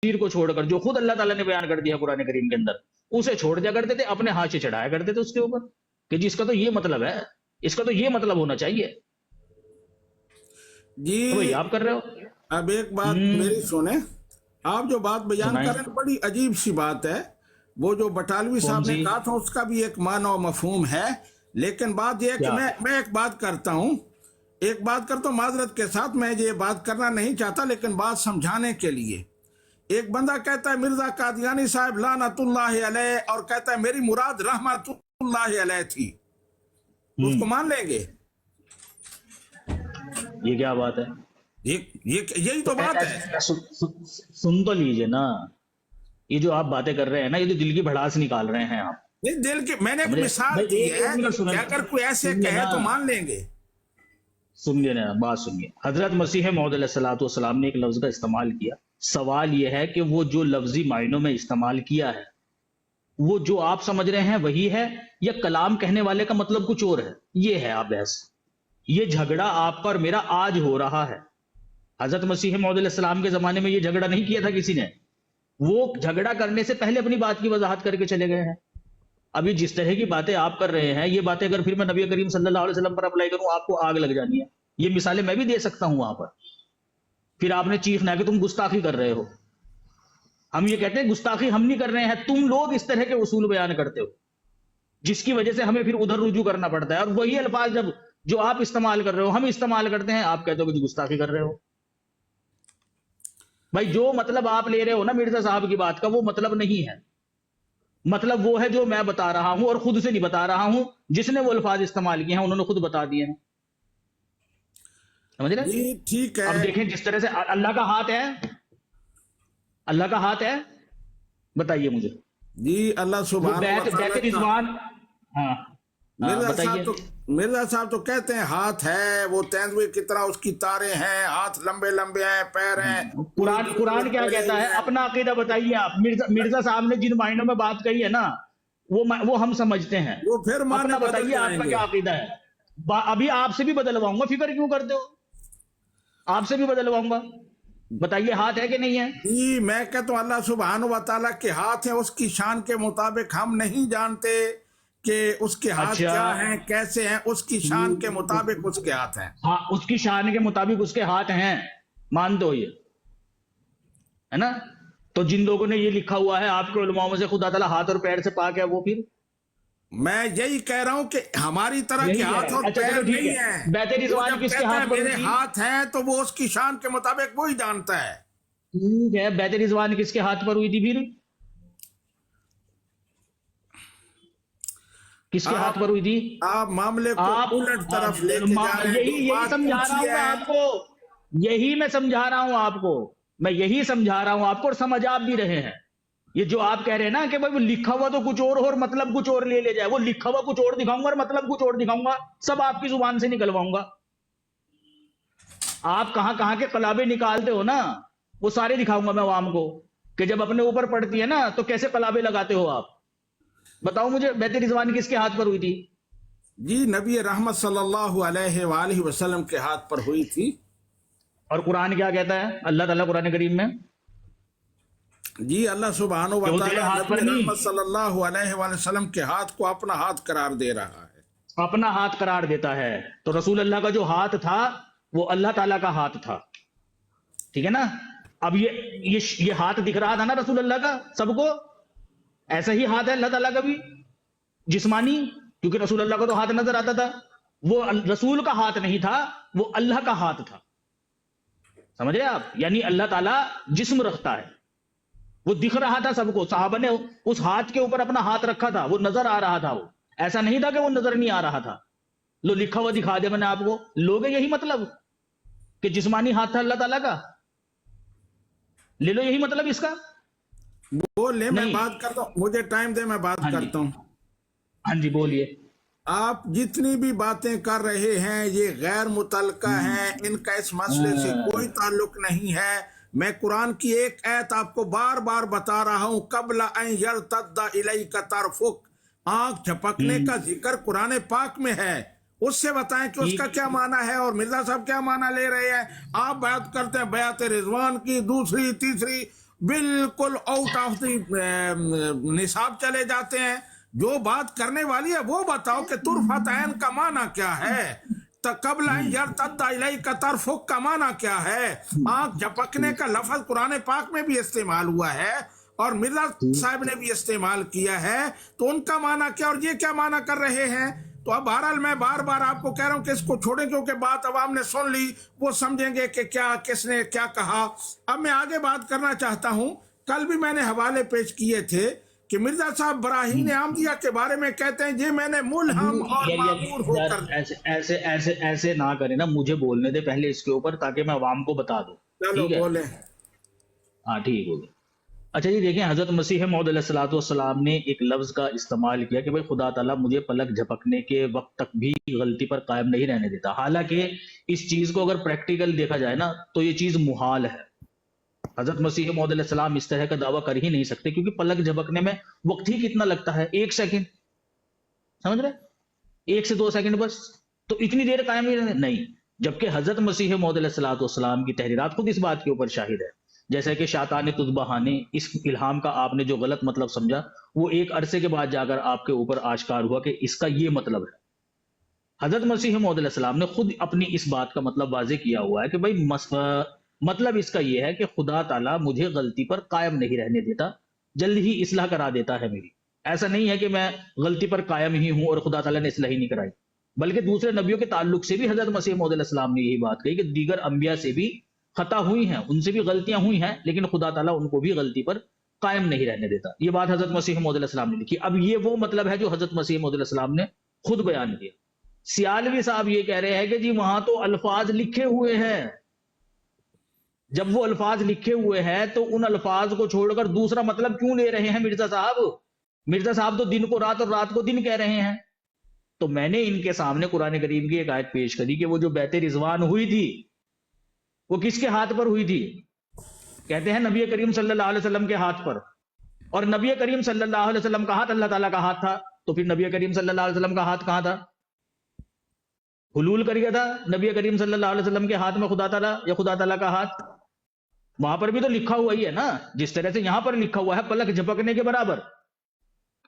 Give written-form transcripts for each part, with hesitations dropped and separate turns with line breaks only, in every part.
تفسیر کو چھوڑ کر جو خود اللہ تعالیٰ نے بیان کر دیا قرآن کریم کے اندر اسے چھوڑ دیا کرتے تھے، اپنے ہاتھ سے چڑھایا کرتے تھے اس کے اوپر کہ جی اس کا تو یہ مطلب ہے، اس کا تو یہ مطلب ہونا چاہیے.
جی
تو وہی آپ کر رہے ہو.
اب ایک بات میری سنیں، آپ جو بات بیان
سنائیں.
کر رہے ہیں بڑی عجیب سی بات ہے. وہ جو بٹالوی
کون
صاحب نے
سی؟
کہا تھا اس کا بھی ایک معنی و مفہوم ہے، لیکن بات یہ ہے کہ
کیا؟
میں ایک بات کرتا ہوں، معذرت کے ساتھ میں یہ بات کرنا نہیں چاہتا لیکن بات سمجھانے کے لیے. ایک بندہ کہتا ہے مرزا قادیانی صاحب لعنت اللہ علیہ، اور کہتا ہے میری مراد رحمت اللہ علیہ تھی، اس کو مان لیں گے؟
یہ کیا بات ہے؟
یہی تو بات ہے.
سن تو لیجئے نا، یہ جو آپ باتیں کر رہے ہیں نا، یہ جو دل کی بھڑاس نکال رہے ہیں آپ.
نہیں، دل کی میں نے ایک
سمجھے؟
مثال
بھائی
دی
ایک
ہے
منٹ سنیں.
کہ اگر کوئی ایسے
سنیے
کہے
نا.
تو مان لیں گے.
سنیے نا، بات سنیے. حضرت مسیح موعود علیہ الصلوۃ والسلام نے ایک لفظ کا استعمال کیا. سوال یہ ہے کہ وہ جو لفظی معنوں میں استعمال کیا ہے وہ جو آپ سمجھ رہے ہیں وہی ہے، یا کلام کہنے والے کا مطلب کچھ اور ہے؟ یہ ہے آپ بحث. یہ جھگڑا آپ کا اور میرا آج ہو رہا ہے. حضرت مسیح موعود علیہ السلام کے زمانے میں یہ جھگڑا نہیں کیا تھا کسی نے. وہ جھگڑا کرنے سے پہلے اپنی بات کی وضاحت کر کے چلے گئے ہیں. ابھی جس طرح کی باتیں آپ کر رہے ہیں، یہ باتیں اگر پھر میں نبی کریم صلی اللہ علیہ وسلم پر اپلائی کروں آپ کو آگ لگ جانی ہے. یہ مثالیں میں بھی دے سکتا ہوں وہاں پر. پھر آپ نے چیخنا ہے کہ تم گستاخی کر رہے ہو. ہم یہ کہتے ہیں گستاخی ہم نہیں کر رہے ہیں، تم لوگ اس طرح کے اصول بیان کرتے ہو جس کی وجہ سے ہمیں پھر ادھر رجوع کرنا پڑتا ہے. اور وہی الفاظ جب جو آپ استعمال کر رہے ہو ہم استعمال کرتے ہیں، آپ کہتے ہو کہ گستاخی کر رہے ہو. بھائی جو مطلب آپ لے رہے ہو نا مرزا صاحب کی بات کا، وہ مطلب نہیں ہے. مطلب وہ ہے جو میں بتا رہا ہوں، اور خود سے نہیں بتا رہا ہوں. جس نے وہ الفاظ استعمال کیے ہیں انہوں نے خود بتا دیے ہیں. سمجھ رہے؟
جی ٹھیک ہے.
اب دیکھیں جس طرح سے اللہ کا ہاتھ ہے، اللہ کا ہاتھ ہے، بتائیے مجھے.
جی اللہ
وہ
سبحانہ و
بیت
تعالیٰ کا
رضوان. ہاں بتائیے.
مرزا صاحب تو کہتے ہیں ہاتھ ہے، وہ تیندوے کی طرح اس کی تاریں ہیں، ہاتھ لمبے لمبے ہیں، پیر ہیں.
قرآن کیا کہتا ہے؟ اپنا عقیدہ بتائیے آپ. مرزا صاحب نے جن معنوں میں بات کہی ہے نا وہ ہم سمجھتے ہیں.
وہ پھر معنی
اپنا
بدل
بتائیے آپ
جائیں
کا
گے.
کیا عقیدہ ہے. ابھی آپ سے بھی بدلواؤں گا، فکر کیوں کرتے ہو؟ آپ سے بھی بدلواؤں گا. بتائیے ہاتھ ہے کہ نہیں ہے؟
جی میں کہتا ہوں اللہ سبحانہ و تعالیٰ کے ہاتھ ہیں، اس کی شان کے مطابق ہم نہیں جانتے کہ اس کے ہاتھ
اچھا.
کیا ہیں، کیسے ہیں. اس کی شان کے مطابق اس کے ہاتھ ہیں.
ہاں اس کی شان کے مطابق اس کے ہاتھ ہیں، مان دو یہ ہے نا. تو جن لوگوں نے یہ لکھا ہوا ہے آپ کے علماء میں سے خدا تعالیٰ ہاتھ اور پیر سے پاک ہے، وہ پھر
میں یہی کہہ رہا ہوں کہ ہماری طرح کے ہاتھ اور
اچھا
پیر
چلو ٹھیک
نہیں
ہے.
ہیں.
بیت
وہ
رضوان
جب
کس کے
کہتا ہے
ہاتھ پر
میرے
ہوئی تھی؟
ہاتھ ہیں تو وہ اس کی شان کے مطابق وہی جانتا ہے.
ٹھیک ہے، بیت رضوان کس کے ہاتھ پر ہوئی تھی پھر؟ کس کے ہاتھ پر ہوئی تھی؟
آپ معاملے کو
آپ
الٹ طرف لے کے جا رہے ہیں. جو
یہی
بات
سمجھا رہا
پوچھی
ہوں میں
ہے
آپ کو. یہی میں سمجھا رہا ہوں آپ کو. میں یہی سمجھا رہا ہوں آپ کو، اور سمجھ آپ بھی رہے ہیں. یہ جو آپ کہہ رہے ہیں نا کہ بھائی وہ لکھا ہوا تو کچھ اور مطلب کچھ اور لے جائے، وہ لکھا ہوا کچھ اور دکھاؤں گا اور مطلب کچھ اور دکھاؤں گا، سب آپ کی زبان سے نکلواؤں گا. آپ کہاں کہاں کے قلابے نکالتے ہو نا، وہ سارے دکھاؤں گا میں عوام کو کہ جب اپنے اوپر پڑتی ہے نا تو کیسے قلابے لگاتے ہو آپ. بتاؤ مجھے بیت رضوان کس کے ہاتھ پر ہوئی تھی؟
جی نبی رحمت صلی اللہ علیہ وآلہ وسلم کے ہاتھ پر ہوئی تھی.
اور قرآن کیا کہتا ہے اللہ تعالیٰ قرآن کریم میں؟
جی اللہ سبحانہ و
کہ وہ تیرے
تعالیٰ
ہاتھ پر
نبی
نہیں،
رحمت صلی اللہ علیہ وآلہ وسلم کے ہاتھ کو اپنا ہاتھ قرار دے رہا ہے.
اپنا ہاتھ قرار دیتا ہے. تو رسول اللہ کا جو ہاتھ تھا وہ اللہ تعالیٰ کا ہاتھ تھا. ٹھیک ہے نا. اب یہ ہاتھ دکھ رہا تھا نا رسول اللہ کا سب کو. ایسا ہی ہاتھ ہے اللہ تعالیٰ کا بھی جسمانی، کیونکہ رسول اللہ کا تو ہاتھ نظر آتا تھا. وہ رسول کا ہاتھ نہیں تھا، وہ اللہ کا ہاتھ تھا. سمجھ رہے آپ؟ یعنی اللہ تعالیٰ جسم رکھتا ہے، وہ دکھ رہا تھا سب کو. صحابہ نے اس ہاتھ کے اوپر اپنا ہاتھ رکھا تھا، وہ نظر آ رہا تھا. وہ ایسا نہیں تھا کہ وہ نظر نہیں آ رہا تھا. لو لکھا ہوا دکھا دیا میں نے آپ کو. لوگ یہی مطلب کہ جسمانی ہاتھ تھا اللہ تعالیٰ کا، لے لو یہی مطلب اس کا.
وہ لے میں
نہیں.
بات کرتا ہوں، مجھے ٹائم دے میں بات
ہاں جی،
کرتا ہوں.
ہاں جی بولیے.
آپ جتنی بھی باتیں کر رہے ہیں یہ غیر متعلقہ ہیں، ان کا اس مسئلے سے کوئی تعلق نہیں ہے. میں قرآن کی ایک آیت آپ کو بار بار بتا رہا ہوں، قبل ان یرتد الیک طرفک، آنکھ جھپکنے کا ذکر قرآن پاک میں ہے. اس سے بتائیں کہ اس کا کیا معنی ہے، اور مرزا صاحب کیا معنی لے رہے ہیں. آپ بات کرتے ہیں بیعت رضوان کی، دوسری تیسری، बिल्कुल आउट ऑफ द निसाब चले जाते हैं। जो बात करने वाली है वो बताओ कि तुरफतैन का माना क्या है, तकबल यरतद्दा इलैका तरफुक का माना क्या है। आंख झपकने का लफ्ज कुरान पाक में भी इस्तेमाल हुआ है और मिर्जा साहब ने भी इस्तेमाल किया है, तो उनका माना क्या और ये क्या माना कर रहे हैं। तो अब बहरहाल मैं बार बार आपको कह रहा हूं कि इसको छोड़ें, क्योंकि बात अवाम ने सुन ली, वो समझेंगे कि क्या किसने क्या कहा। अब मैं आगे बात करना चाहता हूं। कल भी मैंने हवाले पेश किए थे कि मिर्जा साहब बराहीन आमदिया के बारे में कहते हैं ये मैंने मुल्हम और मामूर होकर।
ऐसे ऐसे ऐसे ऐसे ना करें ना, मुझे बोलने दे पहले इसके ऊपर, ताकि मैं अवाम को बता दूं।
चलो
ठीक है,
बोले।
हाँ ठीक हो गया। अच्छा जी देखिए, हजरत मसीह मौद अलैहिस्सलाम ने एक लफ्ज का इस्तेमाल किया कि भाई खुदा ताला मुझे पलक झपकने के वक्त तक भी गलती पर कायम नहीं रहने देता। हालांकि इस चीज को अगर प्रैक्टिकल देखा जाए ना तो ये चीज मुहाल है। हजरत मसीह मौद अलैहिस्सलाम इस तरह का दावा कर ही नहीं सकते, क्योंकि पलक झपकने में वक्त ही कितना लगता है, 1 सेकंड, समझ रहे, 1 से 2 सेकंड बस, तो इतनी देर कायम ही नहीं। जबकि हजरत मसीह मौद अलैहिस्सलाम की तहरीरात खुद इस बात के ऊपर शाहिद है। जैसे कि शातान तुज़बहाने, इस इल्हाम का आपने जो गलत मतलब समझा, वो एक अरसे के बाद जाकर आपके ऊपर आश्कार हुआ कि इसका ये मतलब है। हजरत मसीह मौद अलैहिस्सलाम ने खुद अपनी इस बात का मतलब वाज़ेह किया हुआ है कि भाई मतलब इसका ये है कि खुदा ताला मुझे गलती पर कायम नहीं रहने देता, जल्द ही इस्लाह करा देता है मेरी। ऐसा नहीं है कि मैं गलती पर कायम ही हूं और खुदा ताला ने इस्लाह ही नहीं कराई, बल्कि दूसरे नबियों के ताल्लुक से भी हजरत मसीह मौद अलैहिस्सलाम ने यही बात कही कि दीगर अंबिया से भी खता हुई हैं, उनसे भी गलतियां हुई हैं, लेकिन खुदा ताला उनको भी गलती पर कायम नहीं रहने देता। ये बात हजरत मसीह मौद अलैहिस्सलाम ने लिखी। अब ये वो मतलब है जो हजरत मसीह मौद अलैहिस्सलाम ने खुद बयान किया। सियालवी साहब ये कह रहे हैं कि जी वहां तो अल्फाज लिखे हुए हैं। जब वो अल्फाज लिखे हुए हैं तो उन अल्फाज को छोड़कर दूसरा मतलब क्यों ले रहे हैं मिर्जा साहब? मिर्जा साहब तो दिन को रात और रात को दिन कह रहे हैं। तो मैंने इनके सामने कुरान करीम की एक आयत पेश करी कि वो जो बैत रिजवान हुई थी वो किसके हाथ पर हुई थी? कहते हैं नबी करीम सल्लल्लाहु अलैहि वसल्लम के हाथ पर। और नबी करीम सल्लल्लाहु अलैहि वसल्लम का हाथ अल्लाह ताला का हाथ था, तो फिर नबी करीम सल्लल्लाहु अलैहि वसल्लम का हाथ कहां था? हुलूल कर गया था नबी करीम सल्लल्लाहु अलैहि वसल्लम के हाथ में खुदा ताला या खुदा ताला का हाथ? वहां पर भी तो लिखा हुआ ही है ना, जिस तरह से यहां पर लिखा हुआ है पलक झपकने के बराबर,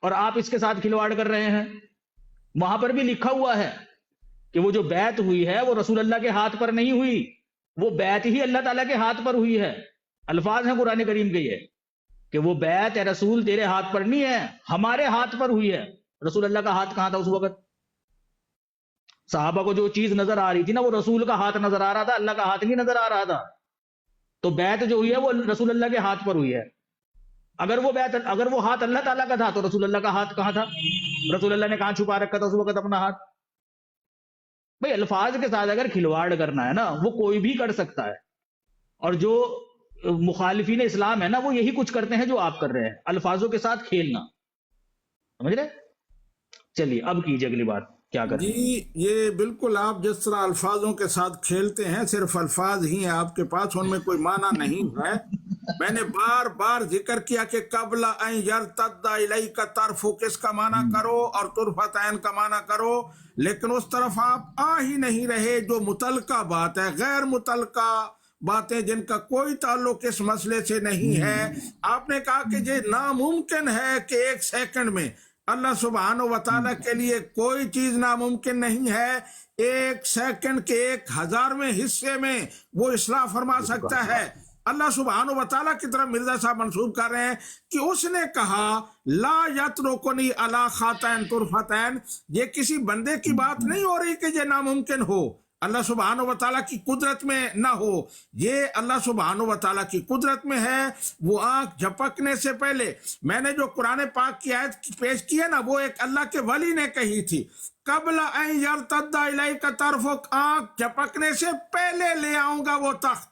और आप इसके साथ खिलवाड़ कर रहे हैं। वहां पर भी लिखा हुआ है कि वो जो बैत हुई है वो रसूल अल्लाह के हाथ पर नहीं हुई, वो बैत ही अल्लाह ताला के हाथ पर हुई है। अल्फाज हैं कुरान करीम के ये कि वो बैत है रसूल तेरे हाथ पर नहीं है, हमारे हाथ पर हुई है। रसूल अल्लाह का हाथ कहां था उस वक्त? साहबा को जो चीज नजर आ रही थी ना, वो रसूल का हाथ नजर आ रहा था, अल्लाह का हाथ नहीं नजर आ रहा था। तो बैत जो हुई है वो रसूल अल्लाह के हाथ पर हुई है। अगर वो हाथ अल्लाह ताला का था तो रसूल अल्लाह का हाथ कहां था? रसूल अल्लाह ने कहां छुपा रखा था उस वक्त अपना हाथ? भाई अल्फाज के साथ अगर खिलवाड़ करना है ना, वो कोई भी कर सकता है। और जो मुखालिफीन इस्लाम है ना, वो यही कुछ करते हैं जो आप कर रहे हैं, अल्फाजों के साथ खेलना। समझ रहे? चलिए अब कीजिए अगली बात क्या करें।
जी ये बिल्कुल आप जिस तरह अल्फाजों के साथ खेलते हैं, सिर्फ अल्फाज ही हैं आपके पास, उनमें कोई माना नहीं है। मैंने बार बार जिक्र किया कि कबला यरतद्दा इलैका तरफु किसका माना करो और तुरफतैन का माना करो, लेकिन उस तरफ आप आ ही नहीं रहे। जो मुतलका बात है, गैर मुतलका बातें जिनका कोई ताल्लुक इस मसले से नहीं है। आपने कहा कि ये नामुमकिन है कि 1 सेकंड में, अल्लाह सुब्हानहू व तआला के लिए कोई चीज नामुमकिन नहीं है। 1 सेकंड के 1000वें हिस्से में वो इस्लाह फरमा सकता है। अल्लाह सुब्हानहू व तआला की तरफ मिर्जा साहब मंसूब कर रहे हैं कि उसने कहा ला यत्रुकुनी अला खातैन तुरफतैन। ये किसी बंदे की बात नहीं हो रही कि ये नामुमकिन हो, अल्लाह सुब्हानहू व तआला की कुदरत में ना हो। ये अल्लाह सुब्हानहू व तआला की कुदरत में है। वो आंख झपकने से पहले, मैंने जो कुरान पाक की आयत पेश की है ना, वो एक अल्लाह के वली ने कही थी, कबला अन यरतद्दा इलैका तरफुक, आंख झपकने से पहले ले आऊंगा वो तख्त,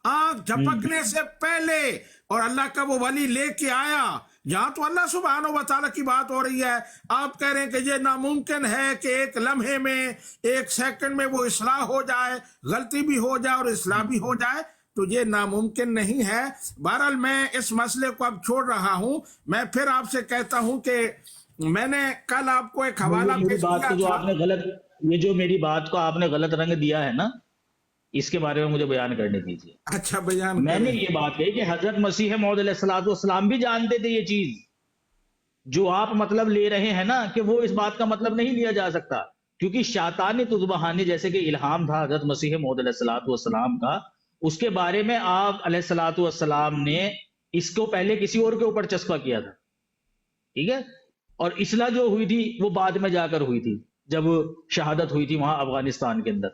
आंख झपकने से पहले। और अल्लाह का वो वली लेके आया। यहाँ तो अल्लाह सुब्हानहू व तआला की बात हो रही है, आप कह रहे हैं कि ये नामुमकिन है कि 1 लम्हे में, 1 सेकंड में वो इस्लाह हो जाए, गलती भी हो जाए और इस्लाह भी हो जाए, तो ये नामुमकिन नहीं है। बहरहाल मैं इस मसले को अब छोड़ रहा हूँ। मैं फिर आपसे कहता हूँ कि मैंने कल आपको एक हवाला पेश किया था।
ये जो मेरी बात को आपने गलत रंग दिया है ना, اس کے بارے میں مجھے بیان کرنے دیجیے.
اچھا بیان
میں نے
کریں.
یہ بات کہی کہ حضرت مسیح موعود علیہ الصلوۃ والسلام بھی جانتے تھے یہ چیز. جو آپ مطلب لے رہے ہیں نا کہ وہ اس بات کا مطلب نہیں لیا جا سکتا، کیونکہ شیطان تذبحانی جیسے کہ الہام تھا حضرت مسیح موعود علیہ الصلوۃ والسلام کا، اس کے بارے میں آپ علیہ الصلوۃ والسلام نے اس کو پہلے کسی اور کے اوپر چسپا کیا تھا. ٹھیک ہے، اور اصلاح جو ہوئی تھی وہ بعد میں جا کر ہوئی تھی، جب شہادت ہوئی تھی وہاں افغانستان کے اندر،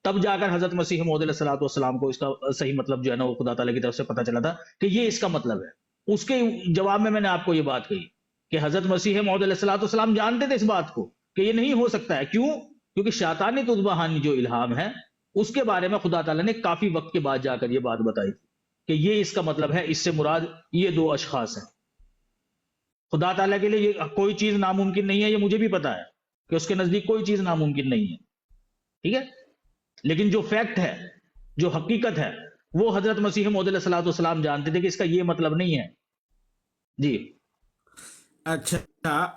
تب جا کر حضرت مسیح موعود علیہ الصلوۃ والسلام کو اس کا صحیح مطلب جو ہے نا وہ خدا تعالیٰ کی طرف سے پتہ چلا تھا کہ یہ اس کا مطلب ہے. اس کے جواب میں نے آپ کو یہ بات کہی کہ حضرت مسیح موعود علیہ الصلوۃ والسلام جانتے تھے اس بات کو کہ یہ نہیں ہو سکتا ہے. کیوں؟ کیونکہ شیطان تذبحانی جو الہام ہے اس کے بارے میں خدا تعالیٰ نے کافی وقت کے بعد جا کر یہ بات بتائی تھی کہ یہ اس کا مطلب ہے، اس سے مراد یہ دو اشخاص ہیں. خدا تعالیٰ کے لیے یہ کوئی چیز ناممکن نہیں ہے، یہ مجھے بھی پتا ہے کہ اس کے نزدیک کوئی چیز ناممکن نہیں ہے. ٹھیک ہے، لیکن جو فیکٹ ہے، جو حقیقت ہے، وہ حضرت مسیح موعود علیہ الصلوۃ والسلام جانتے تھے کہ اس کا یہ مطلب نہیں ہے. جی
اچھا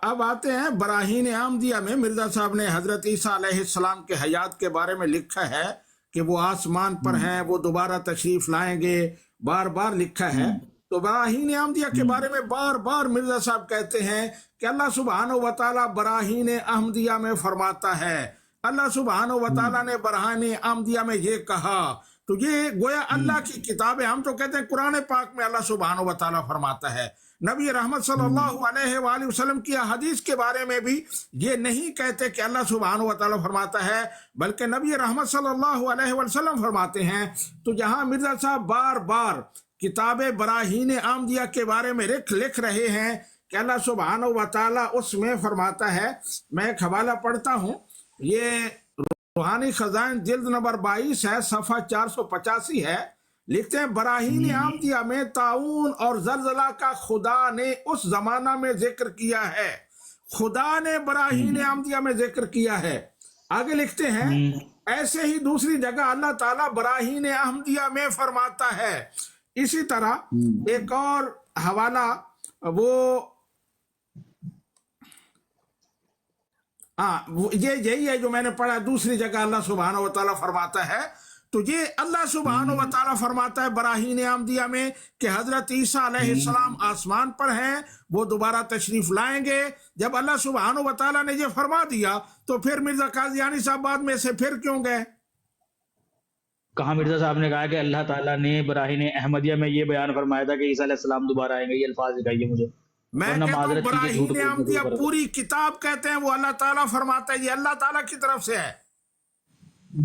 اب آتے ہیں براہین احمدیہ میں. مرزا صاحب نے حضرت عیسیٰ علیہ السلام کے حیات کے بارے میں لکھا ہے کہ وہ آسمان پر ہیں، وہ دوبارہ تشریف لائیں گے، بار بار لکھا ہے. تو براہین احمدیہ کے بارے میں بار بار مرزا صاحب کہتے ہیں کہ اللہ سبحانہ و تعالیٰ براہین احمدیہ میں فرماتا ہے، اللہ سبحانہ و تعالیٰ نے براہین احمدیہ میں یہ کہا. تو یہ گویا اللہ کی کتاب ہے. ہم تو کہتے ہیں قرآن پاک میں اللہ سبحانہ و تعالیٰ فرماتا ہے. نبی رحمت صلی اللہ علیہ وآلہ وسلم کی حدیث کے بارے میں بھی یہ نہیں کہتے کہ اللہ سبحانہ و تعالیٰ فرماتا ہے، بلکہ نبی رحمت صلی اللہ علیہ وسلم فرماتے ہیں. تو یہاں مرزا صاحب بار بار کتاب براہین احمدیہ کے بارے میں لکھ رہے ہیں کہ اللہ سبحانہ و تعالیٰ اس میں فرماتا ہے. میں ایک حوالہ پڑھتا ہوں، یہ روحانی خزائن جلد نمبر 22 ہے، صفحہ 485 ہے. لکھتے ہیں براہین احمدیہ میں طاعون اور زلزلہ کا خدا نے اس زمانہ میں ذکر کیا ہے. خدا نے براہین احمدیہ میں ذکر کیا ہے. آگے لکھتے ہیں ایسے ہی دوسری جگہ اللہ تعالیٰ براہین احمدیہ میں فرماتا ہے. اسی طرح ایک اور حوالہ وہ یہی ہے جو میں نے پڑھا، دوسری جگہ اللہ سبحانہ و تعالیٰ فرماتا ہے. تو یہ اللہ سبحانہ و تعالیٰ فرماتا ہے براہین احمدیہ میں کہ حضرت عیسیٰ علیہ السلام آسمان پر ہیں، وہ دوبارہ تشریف لائیں گے. جب اللہ سبحانہ و تعالیٰ نے یہ فرما دیا تو پھر مرزا قادیانی صاحب بعد میں سے پھر کیوں گئے؟
کہاں مرزا صاحب نے کہا کہ اللہ تعالیٰ نے براہین احمدیہ میں یہ بیان فرمایا تھا کہ عیسیٰ علیہ السلام دوبارہ آئیں گے؟ یہ الفاظ دکھائیے مجھے.
میں کہتا ہوں براہین احمدیہ پوری کتاب کہتے ہیں وہ اللہ تعالیٰ فرماتا ہے، یہ اللہ تعالیٰ کی طرف سے ہے.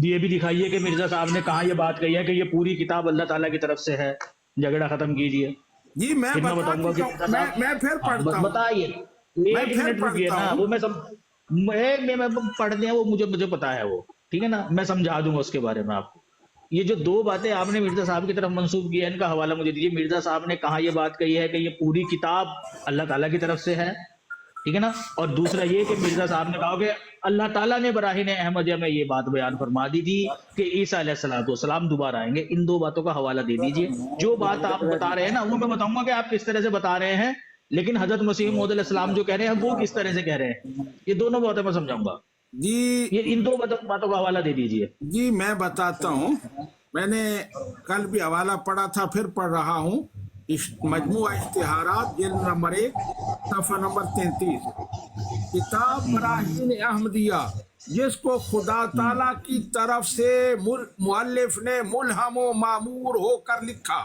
یہ بھی دکھائیے کہ مرزا صاحب نے کہاں یہ بات کہی ہے کہ یہ پوری کتاب اللہ تعالیٰ کی طرف سے ہے. جھگڑا ختم کیجئے.
جی میں
بتاؤں گا کہ
میں پھر پڑھتا ہوں.
بتائیے ایک منٹ رکیے نا، وہ میں پڑھتے ہیں، وہ مجھے پتا ہے وہ. ٹھیک ہے نا، میں سمجھا دوں گا اس کے بارے میں آپ کو. یہ جو دو باتیں آپ نے مرزا صاحب کی طرف منسوب کی ہے، ان کا حوالہ مجھے دیجیے. مرزا صاحب نے کہاں یہ بات کہی ہے کہ یہ پوری کتاب اللہ تعالیٰ کی طرف سے ہے؟ ٹھیک ہے نا. اور دوسرا یہ کہ مرزا صاحب نے کہا کہ اللہ تعالیٰ نے براہین احمدیہ میں یہ بات بیان فرما دی تھی کہ عیسیٰ علیہ السلام دوبارہ آئیں گے. ان دو باتوں کا حوالہ دے دیجیے. جو بات آپ بتا رہے ہیں نا وہ میں بتاؤں گا کہ آپ کس طرح سے بتا رہے ہیں، لیکن حضرت مسیح موعود علیہ السلام جو کہہ رہے ہیں وہ کس طرح سے کہہ رہے ہیں. یہ دونوں باتیں میں سمجھاؤں گا.
جی
یہ ان دو باتوں کا حوالہ دے دیجیے.
جی میں بتاتا ہوں. میں نے کل بھی حوالہ پڑھا تھا، پھر پڑھ رہا ہوں. مجموعہ اشتہارات جلد نمبر 1 صفحہ نمبر 33، کتاب براہین احمدیہ جس کو خدا تعالیٰ کی طرف سے مؤلف نے ملہم و معمور ہو کر لکھا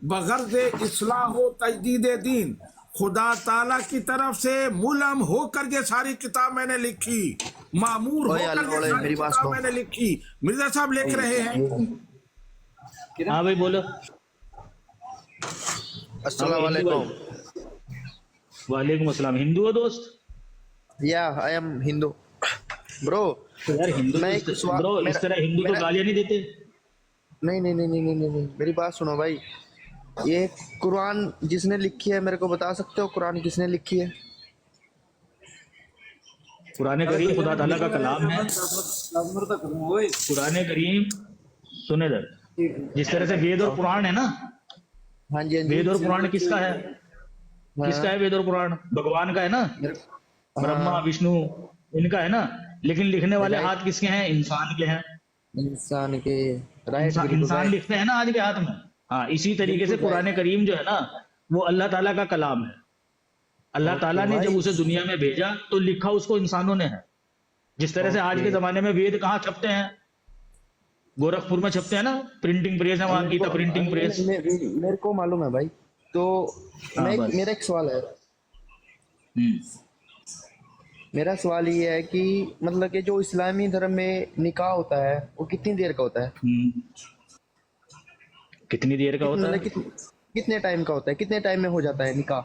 بغرض اصلاح و تجدید دین. خدا تعالیٰ کی طرف سے ملہم ہو کر یہ ساری کتاب میں نے لکھی، معمور ہو کر یہ ساری کتاب میں نے لکھی. مرزا صاحب لکھ رہے ہیں.
ہاں بھائی بولو.
السلام علیکم.
وعلیکم السلام. ہندو ہو دوست؟
یا آئی ایم ہندو برو.
یار ہندو برو اس طرح ہندو تو گالیاں نہیں دیتے.
نہیں میری بات سنو بھائی. یہ قرآن جس نے لکھی ہے میرے کو بتا سکتے ہو قرآن کس نے لکھی ہے؟
قرآن کریم خدا تعالیٰ کا کلام ہے. قرآن کریم سنے در جس طرح سے وید اور قرآن ہے نا.
ہاں جی
وید اور قرآن کس کا ہے؟ کس کا ہے وید اور قرآن؟ بھگوان کا ہے نا، برہما وشنو ان کا ہے نا. لیکن لکھنے والے ہاتھ کس کے ہیں؟ انسان کے ہیں.
इंसान के राइट, बिल्कुल
इंसान
राइट।
लिखते हैं ना आज के हाथ में। हाँ, इसी तरीके से
बिल्कुल
कुरान
राइट।
करीम जो है ना, वो अल्लाह ताला का कलाम है। अल्लाह
ओके
ताला ने जब
भाई।
उसे दुनिया में भेजा तो लिखा उसको इंसानों ने है। जिस तरह से आज
ओके,
के जमाने में वेद कहाँ छपते हैं, गोरखपुर में छपते हैं ना, प्रिंटिंग प्रेस है वहां,
मेरे
गीता
को
प्रिंटिंग प्रेस।
मेरे को मालूम है भाई। तो
हाँ बस।
मेरा एक सवाल है।
हम्म।
मेरा सवाल ये है कि मतलब कि जो इस्लामी धर्म में निकाह होता है वो कितनी देर का होता है?
हम्म। कितनी देर का होता
मतलब
है?
कितने टाइम का होता है? कितने टाइम में हो जाता है निकाह?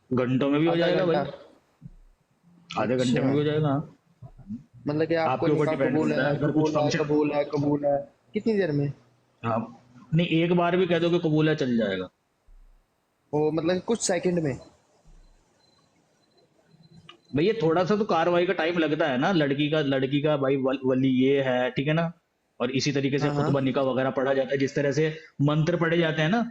घंटों में भी हो
आधा
जाएगा भाई,
घंटा?
आधे घंटे में
अच्छा,
भी हो जाएगा। हाँ।
मतलब कि आपको
आपके ऊपर
निकाह
डिपेंड
कबूल
करता
है,
है, अगर कुछ
कबूल है,
फंक्शन।
कबूल है, कबूल है, कितनी देर में?
हाँ, नहीं एक बार भी कह दो कि कबूल है, चल जाएगा।
वो मतलब कुछ सेकंड में?
भैया थोड़ा सा तो कार्रवाई का टाइम लगता है ना, लड़की का भाई वली ये है, ठीक है ना। और इसी तरीके से
हाँ हाँ,
खुतबा निकाह वगैरह पढ़ा जाता है, जिस तरह से मंत्र पढ़े जाते हैं ना,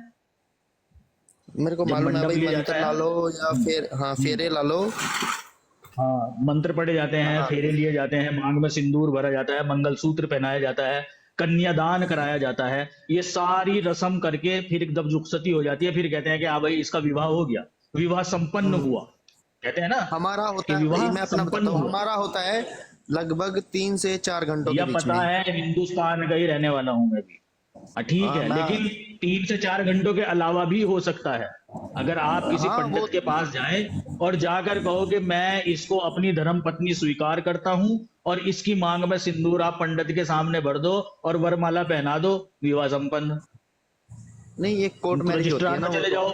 मेरे को
जब
मालूम है
मंडप
भाई।
लिया
मंत्र
जाता है
ला
ना।
लो या फिर हाँ
हम्म।
फेरे ला लो।
हाँ, मंत्र पढ़े जाते हैं,
हाँ
फेरे लिए जाते हैं, मांग में सिंदूर भरा जाता है, मंगलसूत्र पहनाया जाता है, कन्यादान कराया जाता है। ये सारी रस्म करके फिर जब रुखसती हो जाती है, फिर कहते हैं कि हाँ भाई इसका विवाह हो गया, विवाह संपन्न
हम्म।
हुआ, कहते हैं ना
हमारा
कि
होता है भाई,
विवाह
मैं अपना बताता
संपन्न
हूँ।
हुआ।
हमारा होता है लगभग 3 से 4 घंटों के
या
बीच
पता
में।
है, हिंदुस्तान का ही रहने वाला हूं मैं भी। ठीक है,
मैं
लेकिन 3 से 4 घंटों के अलावा भी हो सकता है। अगर आप किसी
हाँ वो
पंडित के पास जाएं और जाकर कहो कि मैं इसको अपनी धर्म पत्नी स्वीकार करता हूं और इसकी मांग में सिंदूर आप पंडित के सामने भर दो और वरमाला पहना दो, विवाह संपन्न।
नहीं, ये कोर्ट
तो
मैरिज होती है
रजिस्ट्रार में
ना वो
चले
तो।
जाओ,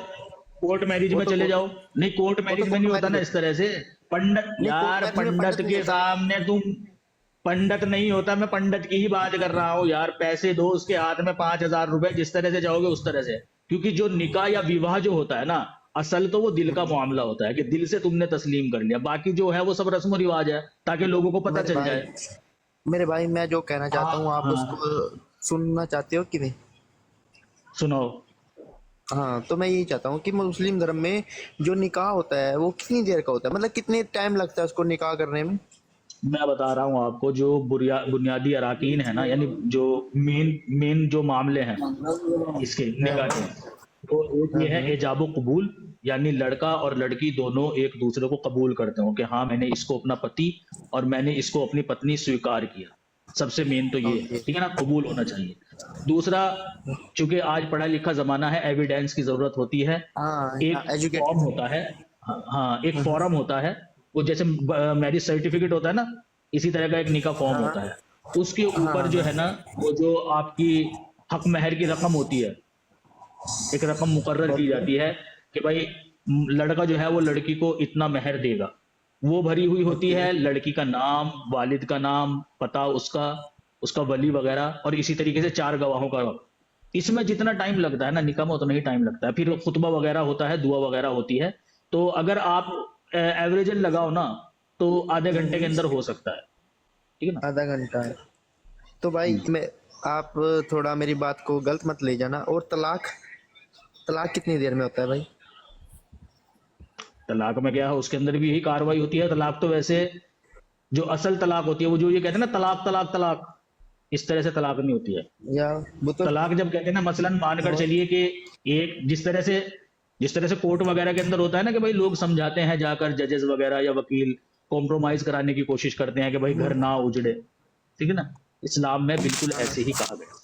कोर्ट मैरिज
वो
में
तो
चले
कोर्ट
जाओ। नहीं, कोर्ट
वो तो
मैरिज में
कोर्ट
नहीं होता
मैरिज
ना
होती
इस तरह से। पंडित
है। नहीं, कोर्ट
यार,
मैरिज में
पंडित
पंडित नहीं
के
होता।
सामने तुम, पंडित नहीं होता, मैं पंडित की ही बात कर रहा हूँ यार। पैसे दो उसके हाथ में 5,000 रुपए, जिस तरह से जाओगे उस तरह से। क्योंकि जो निकाह या विवाह जो होता है ना, असल तो वो दिल का मामला होता है कि दिल से तुमने तस्लीम कर लिया। बाकी जो है वो सब रस्म और रिवाज है, ताकि लोगों को पता
मेरे
चल
भाई
जाए।
मेरे भाई मैं जो कहना चाहता हूँ आप
हाँ,
उसको सुनना चाहते हो कि नहीं?
सुनाओ।
हाँ, तो मैं यही चाहता हूँ कि मुस्लिम धर्म में जो निकाह होता है वो कितनी देर का होता है? मतलब कितने टाइम लगता है उसको निकाह करने में?
मैं बता रहा हूँ आपको, जो बुनियादी अराकीन है ना, यानी जो मेन मेन जो मामले हैं इसके निकाह के, तो एक ये है एजाब कबूल, यानी लड़का और लड़की दोनों एक दूसरे को कबूल करते हो कि हाँ मैंने इसको अपना पति और मैंने इसको अपनी पत्नी स्वीकार किया। सबसे मेन तो ये है,
ओके।
ठीक है ना, कबूल होना चाहिए। दूसरा, चूंकि आज पढ़ा लिखा जमाना है, एविडेंस की जरूरत होती है।
हाँ,
एक फॉर्म
एजुकेटेड।
होता है, हाँ एक फॉर्म होता है, वो जैसे मैरिज सर्टिफिकेट होता है ना, इसी तरह का एक निकाह फॉर्म
हाँ
होता है। उसके
हाँ
ऊपर जो
हाँ
है ना, वो जो आपकी हक महर की रकम होती है, एक रकम मुकर्रर की
ओके
जाती है कि भाई लड़का जो है वो लड़की को इतना महर देगा, वो भरी हुई होती
ओके
है। लड़की का नाम, वालिद का नाम, पता उसका, उसका वली वगैरह, और इसी तरीके से 4 गवाहों का। इसमें जितना टाइम लगता है ना निकाह में, उतना ही टाइम लगता है। फिर खुतबा वगैरह होता है, दुआ वगैरह होती है। तो अगर आप एवरेजन लगाओ ना, तो आधे घंटे के अंदर हो सकता है, ठीक है ना।
आधा घंटा है। तो भाई मैं आप थोड़ा मेरी बात को गलत मत ले जाना। और तलाक तलाक कितनी देर में होता है भाई?
तलाक में क्या है, उसके अंदर भी यही कार्रवाई होती है। तलाक तो वैसे जो असल तलाक होती है, वो जो ये कहते हैं ना तलाक तलाक तलाक, इस तरह से तलाक नहीं होती है।
या वो तो
तलाक जब कहते हैं ना, मसलन मानकर चलिए कि एक जिस तरह से कोर्ट वगैरह के अंदर होता है ना कि भाई लोग समझाते हैं जाकर, जजेस वगैरह या वकील कॉम्प्रोमाइज कराने की कोशिश करते हैं कि भाई घर ना उजड़े, ठीक है ना। इस्लाम में बिल्कुल ऐसे ही कहा गया।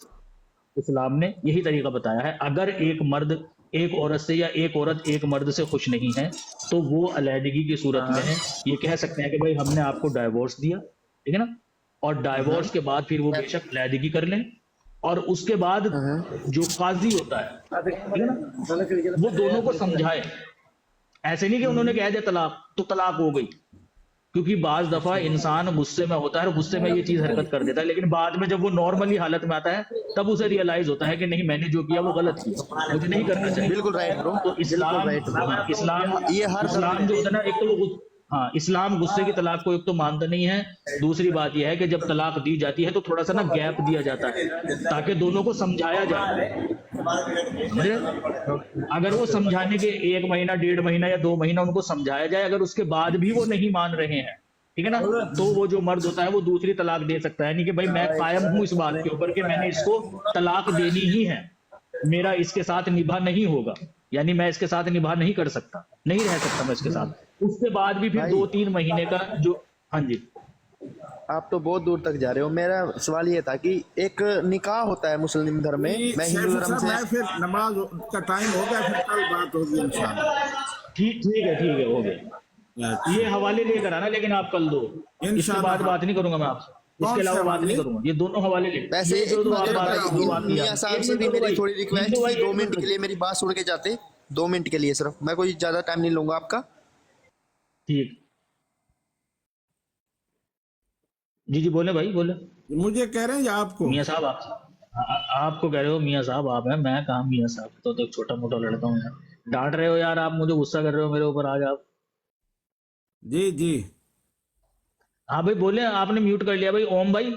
इस्लाम ने यही तरीका बताया है। अगर एक मर्द एक औरत से या एक औरत एक मर्द से खुश नहीं है, तो वो अलहदगी की सूरत में है, ये कह सकते हैं कि भाई हमने आपको डाइवोर्स दिया, ठीक है ना। और डाइवोर्स के बाद फिर वो बेशक अलहदगी कर लें, और उसके बाद जो काजी होता है, ठीक है ना, वो दोनों को समझाए। ऐसे नहीं कि उन्होंने कह दिया तलाक तो तलाक हो गई, क्योंकि बाज दफा इंसान गुस्से में होता है और गुस्से में ये चीज हरकत कर देता है, लेकिन बाद में जब वो नॉर्मली हालत में आता है, तब उसे रियलाइज होता है कि नहीं, मैंने जो किया वो गलत किया, मुझे नहीं करना चाहिए।
बिल्कुल राइट ब्रो।
तो इस्लाम,
ये हर
इस्लाम जो होता है ना, एक तो वो, हाँ इस्लाम गुस्से की तलाक को एक तो मानता नहीं है। दूसरी बात यह है कि जब तलाक दी जाती है तो थोड़ा सा ना गैप दिया जाता है, ताकि दोनों को समझाया जाए। समझ रहे? अगर वो समझाने के 1 महीना, 1.5 महीना या 2 महीना उनको समझाया जाए, अगर उसके बाद भी वो नहीं मान रहे हैं, ٹھیک ہے نا, تو وہ جو مرد ہوتا ہے وہ دوسری طلاق دے سکتا ہے, یعنی کہ بھائی میں قائم ہوں اس بات کے اوپر کہ میں نے اس کو طلاق دینی ہی ہے, میرا اس کے ساتھ نباہ نہیں ہوگا, یعنی میں اس کے ساتھ نباہ نہیں کر سکتا, نہیں رہ سکتا میں اس کے ساتھ. اس کے بعد بھی پھر 2-3 مہینے کا جو, ہاں جی
آپ تو بہت دور تک جا رہے ہو. میرا سوال یہ تھا کہ ایک نکاح ہوتا ہے مسلم دھرم میں, میں ہندو دھرم سے.
میں پھر نماز کا ٹائم ہو گیا, پھر کل بات ہوگی انشاءاللہ.
ٹھیک ہے ہو گیا. یہ حوالے لے کر آنا لیکن آپ کل دو, اس کے بعد بات نہیں کروں گا میں آپ سے, اس کے علاوہ بات نہیں کروں گا. یہ دونوں حوالے لے,
ویسے
یہ جو دو آپ بات
میاں صاحب سے بھی میری تھوڑی ریکویسٹ تھی, 2 منٹ کے لیے میری بات سن کے جاتے, 2 منٹ کے لیے صرف, میں کوئی زیادہ ٹائم نہیں لوں گا آپ کا.
ٹھیک, جی بولے بھائی بولے.
مجھے کہہ رہے ہیں یا آپ کو؟
میاں صاحب آپ کو کہہ رہے ہو, میاں صاحب آپ ہیں, میں کہاں میاں صاحب, تو ایک چھوٹا موٹا لڑکا ہوں یار. ڈانٹ رہے ہو یار آپ مجھے, غصہ کر رہے ہو میرے اوپر آج آپ.
جی
ہاں بھائی بولے, آپ نے میوٹ کر لیا بھائی. اوم بھائی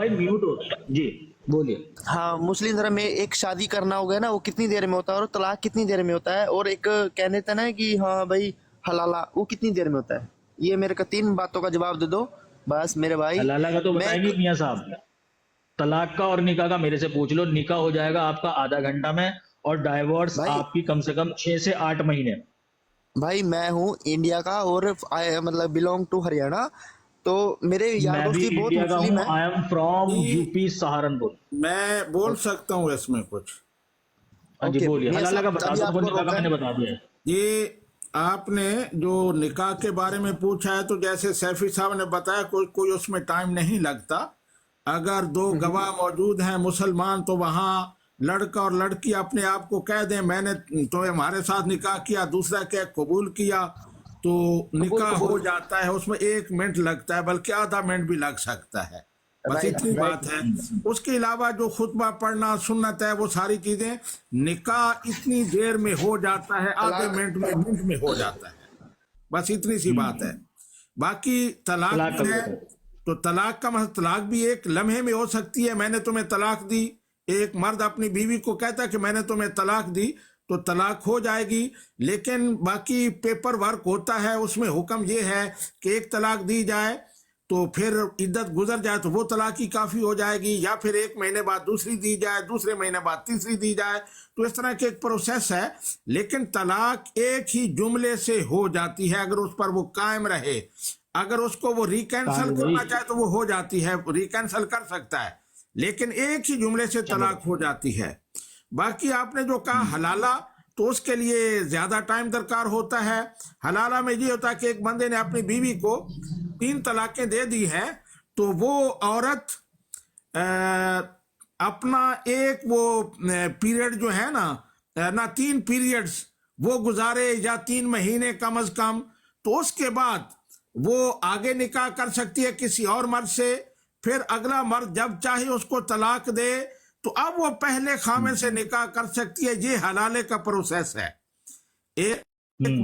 میوٹ ہو, جی بولیے.
ہاں, مسلم دھرم میں ایک شادی کرنا ہو گیا نا, وہ کتنی دیر میں ہوتا ہے, اور طلاق کتنی دیر میں ہوتا ہے, اور ایک کہنے تھا نا کہ ہاں بھائی حلالہ, وہ کتنی دیر میں ہوتا ہے. یہ میرے کو 3 باتوں کا جواب دے دو بس میرے بھائی.
حلالہ کا تو بتائیں گے میاں صاحب, طلاق کا اور نکاح کا میرے سے پوچھ لو. نکاح ہو جائے گا آپ کا آدھا گھنٹہ میں, اور ڈائیورس آپ کی کم سے کم 6 سے 8 مہینے.
بھائی میں ہوں انڈیا کا, اور مطلب بلونگ ٹو ہریانہ, تو میرے یار دوست بھی بہت مسلم ہیں.
I am from U P Saharanpur.
میں بول سکتا ہوں اس میں کچھ؟
ہاں جی بولیے. حلالہ کا بتا دو, نکاح کا میں نے بتا دیا.
یہ آپ نے جو نکاح کے بارے میں پوچھا ہے, تو جیسے سیفی صاحب نے بتایا کوئی اس میں ٹائم نہیں لگتا. اگر 2 گواہ موجود ہیں مسلمان, تو وہاں لڑکا اور لڑکی اپنے آپ کو کہہ دیں میں نے تو ہمارے ساتھ نکاح کیا, دوسرا کہ قبول کیا, تو نکاح ہو جاتا ہے. اس میں 1 منٹ لگتا ہے, بلکہ آدھا منٹ بھی لگ سکتا ہے, بس اتنی بات ہے. اس کے علاوہ جو خطبہ پڑھنا سنت ہے, وہ ساری چیزیں, نکاح اتنی دیر میں ہو جاتا ہے, آدھے منٹ میں ہو جاتا ہے, بس اتنی سی بات ہے. باقی طلاق ہے تو طلاق کا مطلب, طلاق بھی ایک لمحے میں ہو سکتی ہے. میں نے تمہیں طلاق دی, ایک مرد اپنی بیوی کو کہتا ہے کہ میں نے تمہیں طلاق دی, تو طلاق ہو جائے گی. لیکن باقی پیپر ورک ہوتا ہے, اس میں حکم یہ ہے کہ ایک طلاق دی جائے تو پھر عدت گزر جائے تو وہ طلاق ہی کافی ہو جائے گی, یا پھر 1 مہینے بعد دوسری دی جائے, دوسرے مہینے بعد تیسری دی جائے. تو اس طرح کے ایک پروسیس ہے. لیکن طلاق ایک ہی جملے سے ہو جاتی ہے اگر اس پر وہ قائم رہے. اگر اس کو وہ ریکینسل کرنا چاہے تو وہ ہو جاتی ہے, ریکینسل کر سکتا ہے, لیکن ایک ہی جملے سے طلاق ہو جاتی ہے. باقی آپ نے جو کہا حلالہ, تو اس کے لیے زیادہ ٹائم درکار ہوتا ہے. حلالہ میں یہ ہوتا ہے کہ ایک بندے نے اپنی بیوی کو 3 طلاقیں دے دی ہیں, تو وہ عورت اپنا ایک وہ پیریڈ جو ہے نا, 3 پیریڈز وہ گزارے, یا 3 مہینے کم از کم, تو اس کے بعد وہ آگے نکاح کر سکتی ہے کسی اور مرد سے. پھر اگلا مرد جب چاہے اس کو طلاق دے, تو اب وہ پہلے خامن سے نکاح کر سکتی ہے. یہ حلالے کا پروسیس ہے. ایک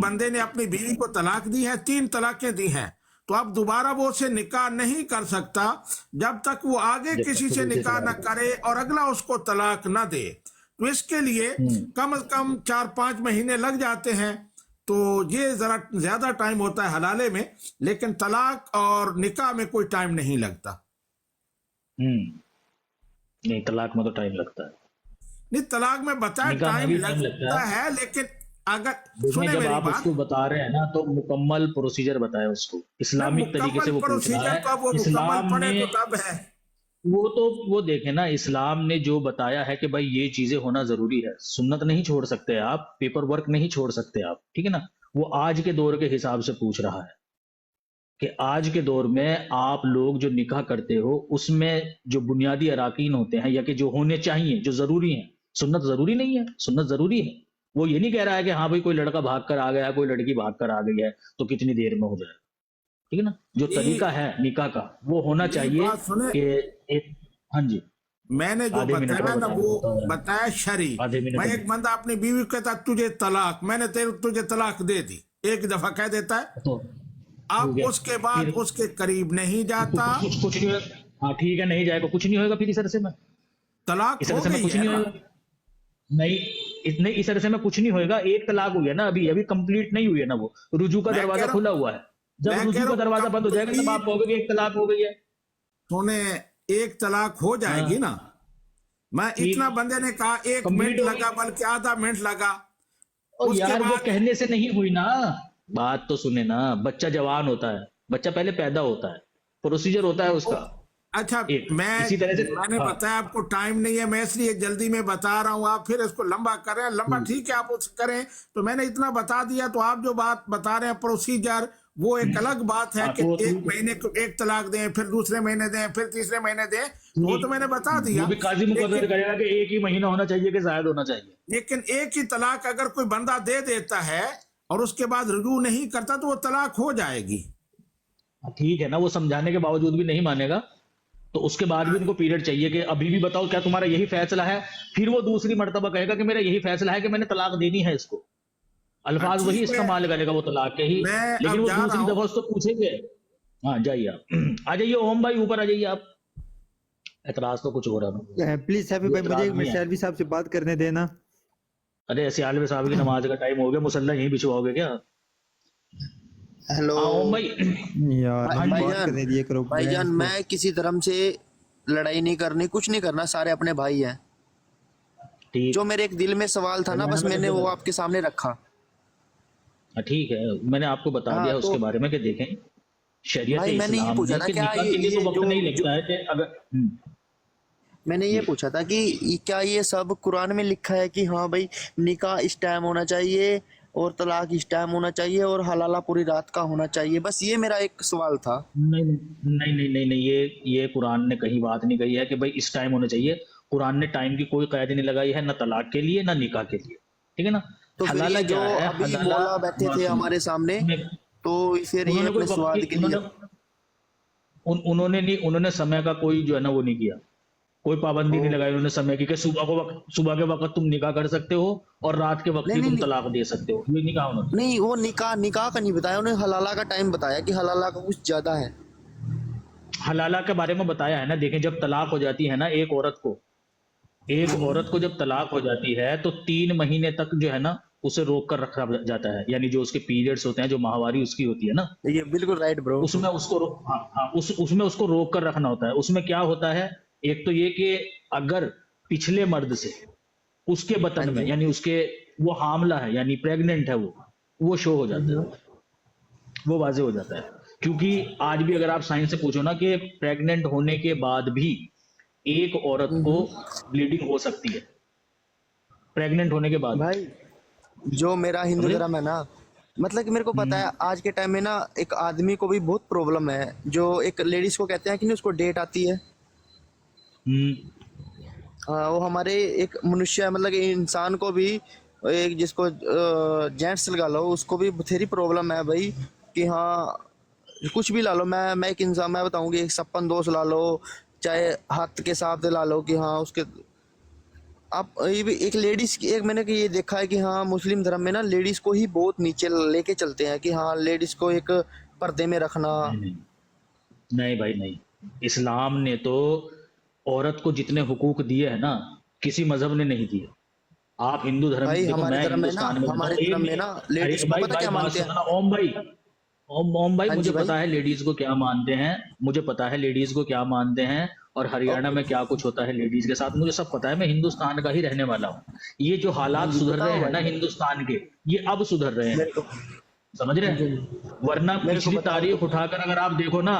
بندے نے اپنی بیوی کو طلاق دی ہے, 3 طلاقیں دی ہیں, تو اب دوبارہ وہ اسے نکاح نہیں کر سکتا جب تک وہ آگے کسی سے نکاح نہ کرے اور اگلا اس کو طلاق نہ دے. تو اس کے لیے کم از کم 4-5 مہینے لگ جاتے ہیں. تو یہ ذرا زیادہ ٹائم ہوتا ہے حلالے میں, لیکن طلاق اور نکاح میں کوئی ٹائم نہیں لگتا.
نہیں, طلاق میں تو ٹائم لگتا ہے.
نہیں, طلاق میں بتایا ٹائم لگتا ہے, لیکن اگر سنیں
جب
میری
آپ اس کو بتا رہے ہیں نا, تو مکمل پروسیجر بتائے اس کو, اسلامک طریقے سے وہ پوچھ رہا ہے. اسلام نے وہ دیکھیں نا, اسلام نے جو بتایا ہے کہ بھائی یہ چیزیں ہونا ضروری ہے. سنت نہیں چھوڑ سکتے آپ, پیپر ورک نہیں چھوڑ سکتے آپ, ٹھیک ہے نا. وہ آج کے دور کے حساب سے پوچھ رہا ہے کہ آج کے دور میں آپ لوگ جو نکاح کرتے ہو, اس میں جو بنیادی اراکین ہوتے ہیں, یا کہ جو ہونے چاہیے, جو ضروری ہیں. سنت ضروری نہیں ہے, سنت ضروری ہے. وہ یہ نہیں کہہ رہا ہے کہ ہاں بھائی کوئی لڑکا بھاگ کر آ گیا, کوئی لڑکی بھاگ کر آ گئی ہے تو کتنی دیر میں ہو جائے, ٹھیک ہے نا. جو طریقہ ہے نکاح کا وہ ہونا چاہیے کہ ہاں جی,
میں نے جو بتایا نا وہ بتایا شرعی. میں ایک بندہ اپنی بیوی کو کہتا تجھے طلاق, میں نے تجھے طلاق دے دی, ایک دفعہ کہہ دیتا ہے, اب اس کے بعد اس کے قریب نہیں جاتا.
کچھ نہیں ہوگا, ہاں ٹھیک ہے, نہیں جائے گا, کچھ نہیں ہوگا. پھر اس طرح سے میں
طلاق
اس طرح سے میں کچھ نہیں ہوگا. نہیں, इतने इस तरह से में कुछ नहीं होएगा। एक तलाक हो गया ना, अभी कंप्लीट नहीं हुई है ना, वो रुजू का
मैं कह
दरवाजा
रहा
खुला हुआ है। जब
मैं कह
रुजू
रहा
का
हूँ
दरवाजा बंद हो जाएगा तब आप कहोगे कि एक तलाक हो गई है।
सुने, एक तलाक हो जाएगी
हाँ
ना, मैं
ठीक,
इतना बंदे ने कहा 1 मिनट
कंप्लीट होगी।
लगा, बल्कि आधा मिनट लगा।
और
उसके
यार वो
बाद
कहने से नहीं हुई ना, बात तो सुने ना। बच्चा जवान होता है, बच्चा पहले पैदा होता है, प्रोसीजर होता है उसका
अच्छा,
एक,
मैं
इसी तरह से।
मैंने
हाँ
बताया आपको टाइम नहीं है, मैं इसलिए जल्दी में बता रहा हूँ, आप फिर इसको लंबा कर रहे हैं। लंबा ठीक है, आप उस करें, तो मैंने इतना बता दिया। तो आप जो बात बता रहे हैं प्रोसीजर, वो एक अलग बात है
हाँ,
कि
तो
1 महीने को 1 तलाक दें, फिर दूसरे महीने दें, फिर तीसरे महीने दें, वो तो मैंने बता दिया।
वो भी काजी मुकर्रर
लेकिन
करेगा कि एक ही महीना होना चाहिए कि शायद होना चाहिए।
लेकिन एक ही तलाक अगर कोई बंदा दे देता है और उसके बाद रुजू नहीं करता, तो वो तलाक हो जाएगी।
ठीक है ना, वो समझाने के बावजूद भी नहीं मानेगा, तो उसके बाद भी उनको पीरियड चाहिए कि अभी भी बताओ क्या तुम्हारा यही फैसला है। फिर वो दूसरी मर्तबा कहेगा कि मेरा यही फैसला है कि मैंने तलाक देनी है इसको। अल्फाज वही
ठीक है,
इस्तेमाल करेगा वो तलाक के ही,
मैं
लेकिन
अब
वो
जा रहा
दूसरी
हूँ।
दफा उसको पूछेंगे। हाँ जाइए आप, आ जाइए ओम भाई, ऊपर आ जाइए आप। एतराज तो कुछ हो रहा है।
प्लीज सैफी
ये
भाई, मुझे
एतराज नहीं है।
शैलवी साहब से बात करने देना।
अरे ऐसे आलवे साहब की नमाज का टाइम हो गया, मुसल्ला यहीं बिछवाओगे क्या?
हेलो
हाँ ओम भाई।
यार
भाई-
हम बात
भाईजान,
करने दिए करो।
भाईजान, मैं किसी धर्म से लड़ाई नहीं करनी, कुछ नहीं करना, सारे अपने भाई हैं।
ठीक,
जो मेरे एक दिल में सवाल था ना, बस मैंने वो आपके सामने रखा।
हाँ, ठीक है, मैंने आपको बता
हाँ,
दिया
तो-
उसके बारे में कि देखें शरीयत
भाई, मैंने ये
इस्लाम
पूछा
में
था,
कि
क्या
निकाह के लिए
ये
तो वक्त
जो-
नहीं लगता है कि अगर
मैंने ये पूछा था कि क्या ये सब कुरान में लिखा है कि हाँ भाई, निकाह इस टाइम होना चाहिए और तलाक इस टाइम होना चाहिए और हलाला पूरी रात का होना चाहिए? बस ये मेरा एक सवाल था।
नहीं नहीं नहीं नहीं नहीं, ये कुरान ने कहीं बात नहीं कही है कि भाई इस टाइम होना चाहिए। कुरान ने टाइम की कोई कैद नहीं लगाई है, ना तलाक के लिए ना निकाह के लिए, ठीक है ना।
तो फिर
हलाला
ये जो
क्या है?
अभी
हलाला
मौला बैठे थे हमारे सामने, तो फिर ये
उन्होंने कोई
अपने
वक्त
स्वाद
की
के लिए
उन्होंने समय का कोई जो है ना वो नहीं किया, कोई पाबंदी नहीं लगाई उन्होंने समय की कि सुबह के वक्त तुम निकाह कर सकते हो और रात के वक्त
नहीं,
ही तुम
नहीं,
तलाक दे सकते हो, ये नहीं कहा उन्होंने।
नहीं, वो निकाह का नहीं बताया उन्हें, हलाला का टाइम बताया कि हलाला का कुछ ज्यादा है।
हलाला के बारे में बताया है ना। देखें, जब तलाक हो जाती है ना एक औरत को जब तलाक हो जाती है तो 3 महीने तक जो है ना उसे रोक कर रखा जाता है, यानी जो उसके पीरियड्स होते हैं, जो माहवारी उसकी होती है ना,
ये बिल्कुल राइट ब्रो।
उसमें उसको रोक कर रखना होता है। उसमें क्या होता है, एक तो ये कि अगर पिछले मर्द से उसके बतन में, यानी उसके वो हामला है यानी प्रेग्नेंट है, वो शो हो जाता है, वो वाजे हो जाता है। क्योंकि आज भी अगर आप साइंस से पूछो ना कि प्रेग्नेंट होने के बाद भी एक औरत को ब्लीडिंग हो सकती है, प्रेग्नेंट होने के बाद।
भाई, जो मेरा हिंदू
समझे?
धर्म है ना, मतलब कि मेरे को पता है आज के टाइम में ना एक आदमी को भी बहुत प्रॉब्लम है, जो एक लेडीज को कहते हैं कि नहीं, उसको डेट आती है। वो हमारे एक मनुष्य है, मतलब कि इंसान को भी, एक जिसको जेंट्स लगा लो, उसको भी बथेरी प्रॉब्लम है भाई कि हाँ कुछ भी ला लो। मैं एक इंसान, मैं बताऊंगी, एक सपन दोष ला लो, चाहे हाथ के साथ ला लो, कि हाँ उसके आप ये भी एक लेडीज की, एक मैंने कि ये देखा है कि हाँ मुस्लिम धर्म में ना लेडीज को ही बहुत नीचे लेके चलते हैं कि हाँ लेडीज को एक पर्दे में रखना।
नहीं भाई नहीं, इस्लाम ने तो औरत को जितने हुकूक दिए हैं ना, किसी मजहब ने नहीं दिए। आप हिंदू धर्म
भाई,
देखो,
हमारे
मैं
धर्म में ना,
हिंदुस्तान में
हमारे
रहता हूं,
धर्म में ना लेडीज को
भाई
पता
भाई
क्या
बात
मानते हैं?
सुनो ना ओम भाई, ओम भाई
हाँ
मुझे
जी भाई।
पता है लेडीज को क्या मानते हैं, मुझे पता है लेडीज को क्या मानते हैं, और हरियाणा में क्या कुछ होता है लेडीज के साथ, मुझे सब पता है। मैं हिंदुस्तान का ही रहने वाला हूँ। ये जो हालात सुधर रहे हैं ना हिंदुस्तान के, ये अब सुधर रहे हैं,
मेरे को
समझ रहे हैं? वरना पिछली तारीख उठाकर अगर आप देखो ना,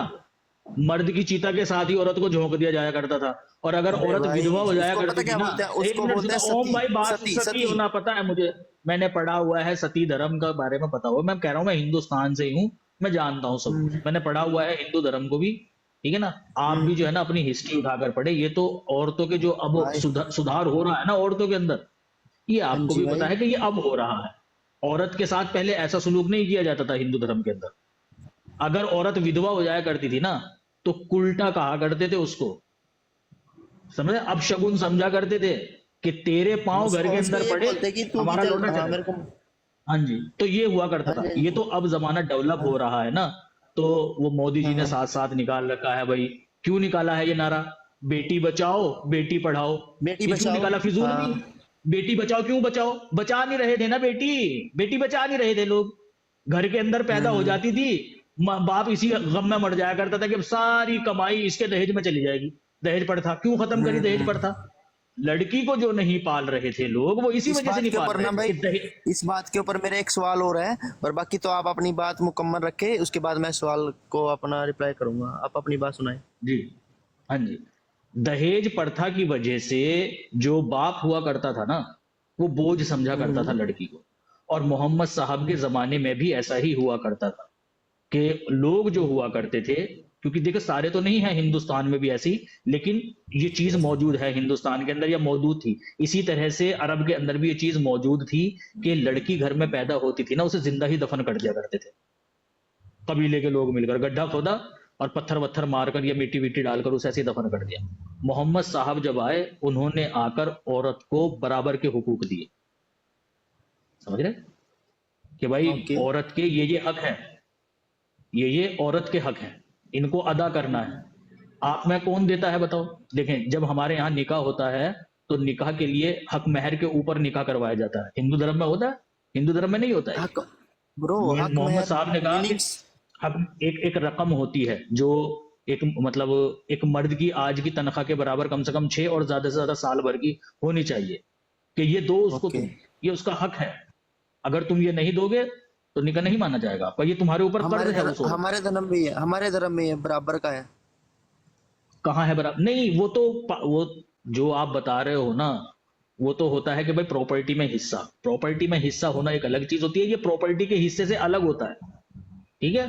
मर्द की चीता के साथ ही औरत को झोंक दिया जाया करता था। और अगर
अरे
औरत
भाई,
विधवा हो जाया
उसको पता
करती थी
क्या
ना,
बोलते हैं?
एक
उसको
मिनट
बोलते हैं
सुनो, ओम
सती,
भाई बात
सती,
सती
सती।
होना पता है मुझे, मैंने पढ़ा हुआ है, सती धर्म का बारे में पता हुआ। मैं कह रहा हूँ मैं हिंदुस्तान से ही हूँ, मैं जानता हूँ सब, मैंने पढ़ा हुआ है हिंदू धर्म को भी, ठीक है ना। आप भी जो है ना अपनी हिस्ट्री उठाकर पढ़े। ये तो औरतों के जो अब सुधार हो रहा है ना औरतों के अंदर, ये आपको
जी
भी
भाई।
पता है कि ये अब हो रहा है। औरत के साथ पहले ऐसा सलूक नहीं किया जाता था हिंदू धर्म के अंदर। अगर औरत विधवा हो जाया करती थी ना, तो उल्टा कहा करते थे उसको, समझे? अब शगुन समझा करते थे कि तेरे पांव घर के अंदर
उसको ये बोलते
पड़े,
कि तू भी
हमारा
चल,
लौटा
हाँ,
चले।
मेरे को
हाँ जी, तो ये हुआ करता था। ये तो अब जमाना डेवलप हो रहा है ना, तो वो मोदी जी ने साथ साथ निकाल रखा है भाई। क्यों निकाला है ये नारा? बेटी बचाओ बेटी पढ़ाओ।
बेटी
ये क्यों
बचाओ,
निकाला? फिजूल
हाँ।
नहीं, बेटी बचाओ, क्यों बचाओ? बचा नहीं रहे थे ना बेटी बचा नहीं रहे थे लोग। घर के अंदर पैदा हो जाती थी, बाप इसी गम में मर जाया करता था कि अब सारी कमाई इसके दहेज में चली जाएगी। दहेज प्रथा क्यों खत्म करी? दहेज प्रथा, लड़की को जो नहीं पाल रहे थे लोग, वो इसी
इस
वजह से
बात
नहीं
के
पाल
ऊपर ना
रहे
भाई,
थे कि दहेज।
इस बात के ऊपर मेरा एक सवाल और है, और बाकी तो आप अपनी बात मुकम्मल रखे, उसके बाद मैं सवाल को अपना रिप्लाई करूंगा। आप अपनी बात सुनाए।
जी, हाँ जी। दहेज प्रथा की वजह से जो बाप हुआ करता था ना, वो बोझ समझा करता था लड़की को। और मोहम्मद साहब के जमाने में भी ऐसा ही हुआ करता था कि लोग जो हुआ करते थे, क्योंकि देखो सारे तो नहीं है हिंदुस्तान में भी ऐसी, लेकिन ये चीज मौजूद है हिंदुस्तान के अंदर, या मौजूद थी। इसी तरह से अरब के अंदर भी ये चीज मौजूद थी कि लड़की घर में पैदा होती थी ना, उसे जिंदा ही दफन कर दिया करते थे। कबीले के लोग मिलकर गड्ढा खोदा और पत्थर वत्थर मारकर या मिट्टी विट्टी डालकर उसे ऐसे ही दफन कर दिया। मोहम्मद साहब जब आए, उन्होंने आकर औरत को बराबर के हुकूक दिए। समझ रहे कि भाई औरत के ये हक है, ये औरत के हक हैं, इनको अदा करना है। आप में कौन देता है बताओ? देखें, जब हमारे यहाँ निकाह होता है तो निकाह के लिए हक महर के ऊपर निकाह करवाया जाता है। हिंदू धर्म में होता है, हिंदू धर्म में नहीं होता है।
ब्रो,
मोहम्मद साहब ने कहा कि हक एक रकम होती है जो एक मतलब एक मर्द की आज की तनख्वाह के बराबर कम से कम 6 और ज्यादा से ज्यादा साल भर की होनी चाहिए, कि ये दो उसको तुम, ये उसका हक है। अगर तुम ये नहीं दोगे तो निकाह नहीं माना जाएगा आपका, ये तुम्हारे ऊपर कर्ज है।
हमारे धर्म में है, हमारे धर्म में है, बराबर का है।
कहाँ है बराबर? नहीं, वो जो आप बता रहे हो ना, वो तो होता है कि भाई प्रॉपर्टी में हिस्सा, प्रॉपर्टी में हिस्सा होना एक अलग चीज होती है, ये प्रॉपर्टी के हिस्से से अलग होता है। ठीक है।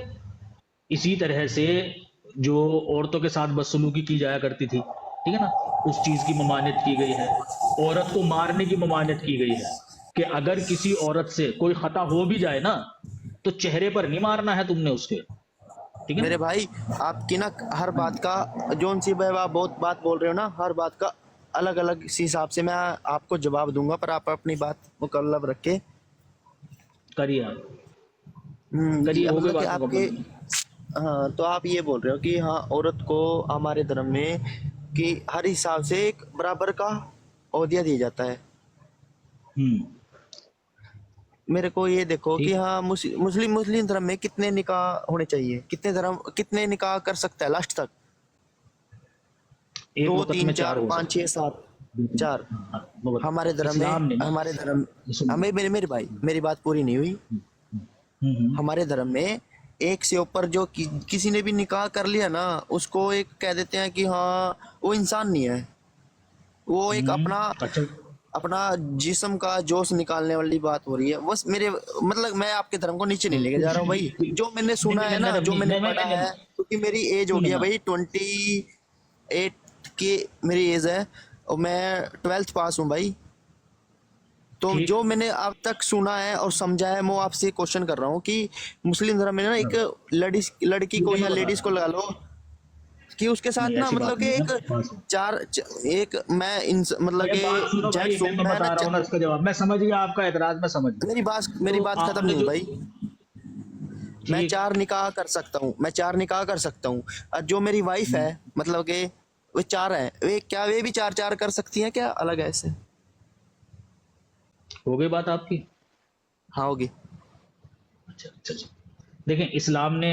इसी तरह से जो औरतों के साथ बदसलूकी की जाया करती थी, ठीक है ना, उस चीज की ममानियत की गई है। औरत को मारने की ममानियत की गई है कि अगर किसी औरत से कोई खता हो भी जाए ना, तो चेहरे पर नहीं मारना है तुमने उसके। ठीक है
मेरे भाई, आपकी ना हर बात का जोन सी भाई आप बहुत बात बोल रहे हो ना, हर बात का अलग अलग इस हिसाब से मैं आपको जवाब दूंगा, पर आप अपनी बात मुकल्लब रख के
करिए आप। करिए, हो गई
मतलब कि
बात
आपके, हाँ, तो आप ये बोल रहे हो कि हाँ, औरत को हमारे धर्म में कि हर हिसाब से एक बराबर का ओहदिया दिया जाता है। मेरे को ये देखो कि हाँ, मुस्लिम धर्म में कितने निकाह होने चाहिए? कितने निकाह कर सकता है लास्ट तक? 2 3 4 5 6 7 4। हमारे धर्म में मेरे भाई, मेरी बात पूरी नहीं हुई। हमारे धर्म में एक से ऊपर जो किसी ने भी निकाह कर लिया ना, उसको एक कह देते हैं कि हाँ, वो इंसान नहीं है, वो एक अपना जिस्म का जोश निकालने वाली बात हो रही है। बस मेरे मतलब, मैं आपके धर्म को नीचे नहीं लेके जा रहा हूँ भाई, जो मैंने सुना है ना, जो मैंने पढ़ा है, क्योंकि मेरी एज हो गया भाई 28 की मेरी एज है, और मैं 12th पास हूँ भाई। तो जो मैंने अब तक सुना है और समझा है, मैं आपसे क्वेश्चन कर रहा हूँ कि मुस्लिम धर्म में ना एक लड़की को या लेडीज को लगा लो कि उसके साथ ना मतलब कि मतलब कि
बता रहा हूँ ना इसका जवाब। मैं समझ गया आपका एतराज, मैं समझ गया।
मेरी बात खत्म नहीं हुई भाई। मैं 4 निकाह कर सकता हूँ, मैं 4 निकाह कर सकता हूँ, और जो मेरी वाइफ है मतलब कि वो 4 है, वे भी 4 कर सकती हैं क्या? अलग है ऐसे?
हो गई बात आपकी?
हाँ, होगी।
अच्छा। देखें, इस्लाम ने,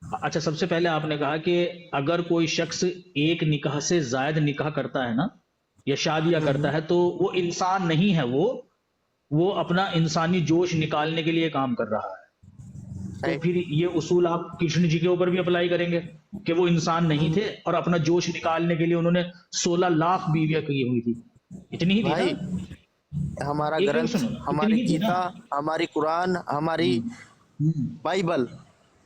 अच्छा, सबसे पहले आपने कहा कि अगर कोई शख्स एक निकाह से जायद निकाह करता है ना, या शादियां करता है, तो वो इंसान नहीं है, वो अपना इंसानी जोश निकालने के लिए काम कर रहा है। तो फिर ये उसूल आप कृष्ण जी के ऊपर भी अप्लाई करेंगे कि वो इंसान नहीं थे और अपना जोश निकालने के लिए उन्होंने 16 लाख बीवियां की हुई थी। इतनी ही थी
भाई
ना?
हमारा ग्रंथ, हमारी गीता, हमारी कुरान, हमारी बाइबल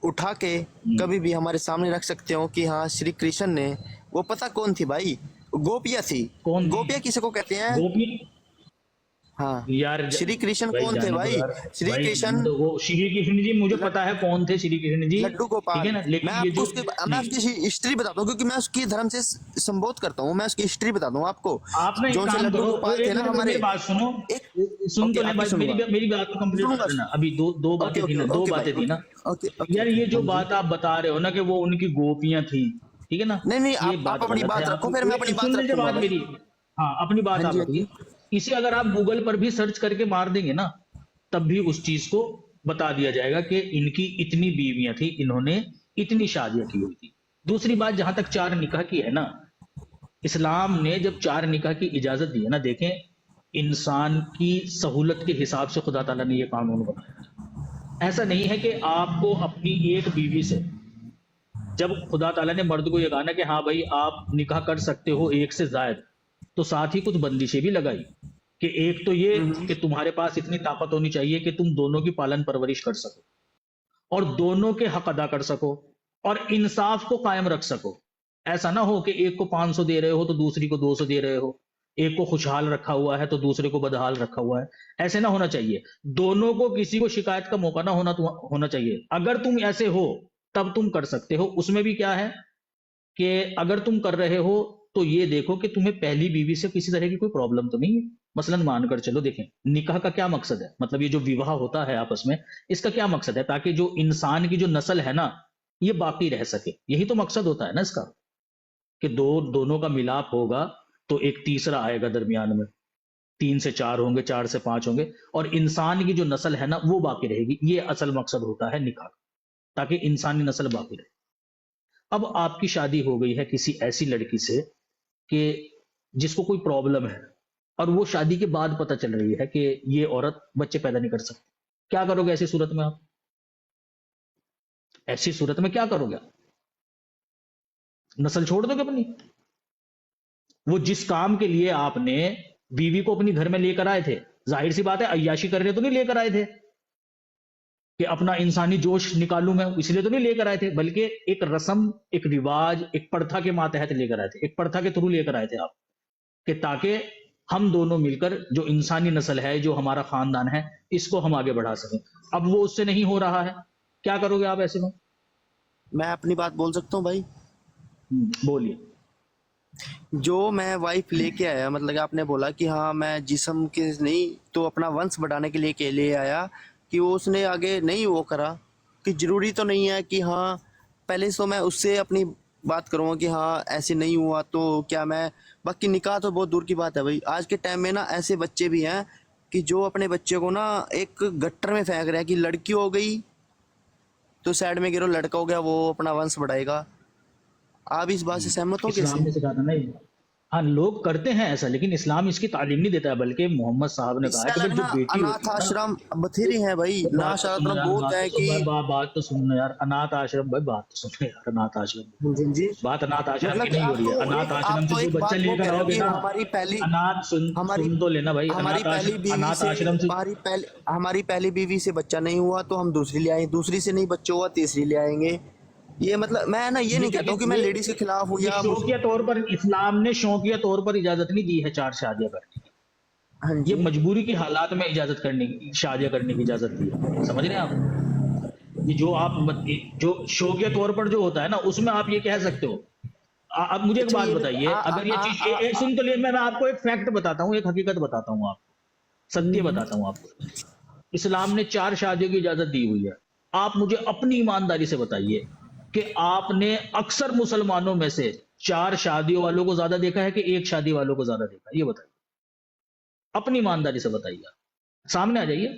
उठा के कभी भी हमारे सामने रख सकते हो कि हाँ, श्री कृष्ण ने, वो पता कौन थी भाई? गोपियां थी। गोपियां किसे को कहते हैं? हाँ
यार,
श्री कृष्ण कौन थे भाई? श्री कृष्ण,
वो श्री कृष्ण जी, मुझे पता है कौन थे श्री कृष्ण जी,
लड्डू गोपाल।
ठीक है ना? लेकिन
मैं उसकी हिस्ट्री बताता हूँ, क्योंकि मैं उसकी धर्म से संबोध करता हूँ, मैं उसकी हिस्ट्री बताता हूँ आपको।
आपने
जो लड्डू गोपाल थे ना हमारे,
बात सुनो, सुन तो मेरी बात को कंप्लीट करना। अभी दो बातें थी ना, 2 बातें थी ना यार। ये जो बात आप बता रहे हो ना कि वो उनकी गोपियां थी, ठीक है ना?
नहीं, आप अपनी बात रखो, फिर मैं अपनी बात रखूंगा।
मेरी, हाँ, अपनी बात आप रखिए। इसे अगर आप गूगल पर भी सर्च करके मार देंगे ना, तब भी उस चीज को बता दिया जाएगा कि इनकी इतनी बीवियां थी, इन्होंने इतनी शादियां की हुई थी। दूसरी बात, जहां तक 4 निकाह की है ना, इस्लाम ने जब 4 निकाह की इजाजत दी है ना, देखें, इंसान की सहूलत के हिसाब से खुदा ताला ने ये कानून बनाया। ऐसा नहीं है कि आपको अपनी एक बीवी से, जब खुदा ताला ने मर्द को ये कहा ना कि हाँ भाई आप निकाह कर सकते हो एक से ज्यादा, तो साथ ही कुछ बंदिशें भी लगाई कि एक तो ये कि तुम्हारे पास इतनी ताकत होनी चाहिए कि तुम दोनों की पालन परवरिश कर सको और दोनों के हक अदा कर सको और इंसाफ को कायम रख सको। ऐसा ना हो कि एक को 500 दे रहे हो तो दूसरी को 200 दे रहे हो, एक को खुशहाल रखा हुआ है तो दूसरे को बदहाल रखा हुआ है। ऐसे ना होना चाहिए, दोनों को किसी को शिकायत का मौका ना होना चाहिए। अगर तुम ऐसे हो तब तुम कर सकते हो। उसमें भी क्या है कि अगर तुम कर रहे हो तो ये देखो कि तुम्हें पहली बीवी से किसी तरह की कोई प्रॉब्लम तो नहीं है। मसलन मानकर चलो, देखें, निकाह का क्या मकसद है, मतलब ये जो विवाह होता है आपस में, इसका क्या मकसद है? ताकि जो इंसान की जो नस्ल है ना, ये बाकी रह सके। यही तो मकसद होता है ना इसका, कि दोनों का मिलाप होगा तो एक तीसरा आएगा दरमियान में, 3 से 4 होंगे, 4 से 5 होंगे, और इंसान की जो नस्ल है ना वो बाकी रहेगी। ये असल मकसद होता है निकाह, ताकि इंसानी नस्ल बाकी रहे। अब आपकी शादी हो गई है किसी ऐसी लड़की से कि जिसको कोई प्रॉब्लम है, और वो शादी के बाद पता चल रही है कि ये औरत बच्चे पैदा नहीं कर सकती। क्या करोगे ऐसी सूरत में आप? ऐसी सूरत में क्या करोगे आप? नस्ल छोड़ दोगे अपनी? वो जिस काम के लिए आपने बीवी को अपनी घर में लेकर आए थे, जाहिर सी बात है अय्याशी करने तो नहीं लेकर आए थे कि अपना इंसानी जोश निकालूं मैं, इसलिए तो नहीं लेकर आए थे, बल्कि एक रस्म, एक रिवाज, एक प्रथा के मातहत लेकर आए थे, एक प्रथा के थ्रू लेकर आए थे आप, कि ताकि हम दोनों मिलकर जो इंसानी नस्ल है, जो हमारा खानदान है, इसको हम आगे बढ़ा सकें। अब वो उससे नहीं हो रहा है, क्या करोगे आप ऐसे में?
मैं अपनी बात बोल सकता हूँ भाई?
बोलिए।
जो मैं वाइफ लेके आया, मतलब कि आपने बोला कि हाँ मैं जिस्म के नहीं तो अपना वंश बढ़ाने के लिए आया, कि वो उसने आगे नहीं वो करा, कि जरूरी तो नहीं है कि हाँ पहले तो मैं उससे अपनी बात करूँगा कि हाँ ऐसे नहीं हुआ तो क्या मैं, बाकी निकाह तो बहुत दूर की बात है भाई। आज के टाइम में ना ऐसे बच्चे भी हैं कि जो अपने बच्चे को ना एक गट्टर में फेंक रहे हैं कि लड़की हो गई तो साइड में गिरो, लड़का हो गया वो अपना वंश बढ़ाएगा। आप इस बात से सहमत हो?
इस्लाम ने सिखाया नहीं। हाँ, लोग करते हैं ऐसा, लेकिन इस्लाम इसकी तालीम नहीं देता है, बल्कि मोहम्मद साहब ने कहा है कि भाई जो बेटी
अनाथ आश्रम बथेरे हैं भाई, अनाथ आश्रम बहुत है कि
बात तो सुनना यार, अनाथ आश्रम भाई, बात तो सुनना यार, अनाथ आश्रम
जी
बात अनाथ आश्रम
मतलब
की नहीं हो रही है।
आपको
अनाथ आश्रम
आपको
से
एक
जो
बात
बच्चे
वो
लेकर
कह रहा हूं
आओगे
कि
ना,
हमारी पहली
अनाथ सुन तो लेना भाई,
हमारी पहली बीवी
अनाथ
से
आश्रम से
हमारी पहली बीवी से बच्चा नहीं हुआ तो हम दूसरी ले आएंगे, दूसरी से नहीं बच्चा हुआ तीसरी ले आएंगे। ये मतलब मैं ना ये नहीं कहता हूँ कि मैं लेडीज के खिलाफ हूँ या
शौकिया तौर पर, इस्लाम ने शौकिया तौर पर इजाजत नहीं दी है 4 शादियां करने की।
हाँ
ये
जी
मजबूरी की हालात में इजाजत करने की, शादियां करने की इजाजत दी है। समझ रहे हैं आप? ये जो आप जो शौकिया तौर पर जो होता है ना, उसमें आप ये कह सकते हो। अब मुझे एक बात बताइए, अगर ये चीज सुन तो लिए, मैं आपको एक फैक्ट बताता हूँ, एक हकीकत बताता हूँ, आपको सत्य बताता हूँ आपको। इस्लाम ने 4 शादियों की इजाजत दी हुई है। आप मुझे अपनी ईमानदारी से बताइए कि आपने अक्सर मुसलमानों में से 4 शादियों वालों को ज्यादा देखा है कि 1 शादी वालों को ज्यादा देखा है? ये बताइए, अपनी ईमानदारी से बताइए, सामने आ जाइए।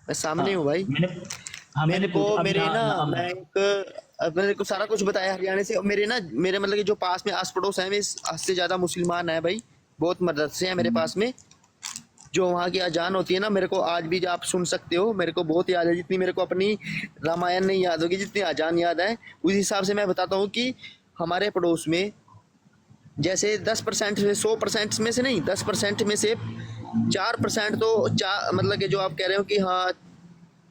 मैं सामने हूँ भाई।
मैंने
मेरे को सारा कुछ बताया हरियाणा से। मेरे मतलब कि जो पास में आस पड़ोस है, में 80 से ज्यादा मुसलमान है भाई, बहुत मदरसे हैं मेरे पास में। जो वहाँ की अजान होती है ना, मेरे को आज भी आप सुन सकते हो, मेरे को बहुत याद है, जितनी मेरे को अपनी रामायण नहीं याद होगी, जितनी अजान याद है उस हिसाब से मैं बताता हूँ कि हमारे पड़ोस में जैसे 10% से 100% में से नहीं, 10% में से 4% तो मतलब कि जो आप कह रहे हो कि हाँ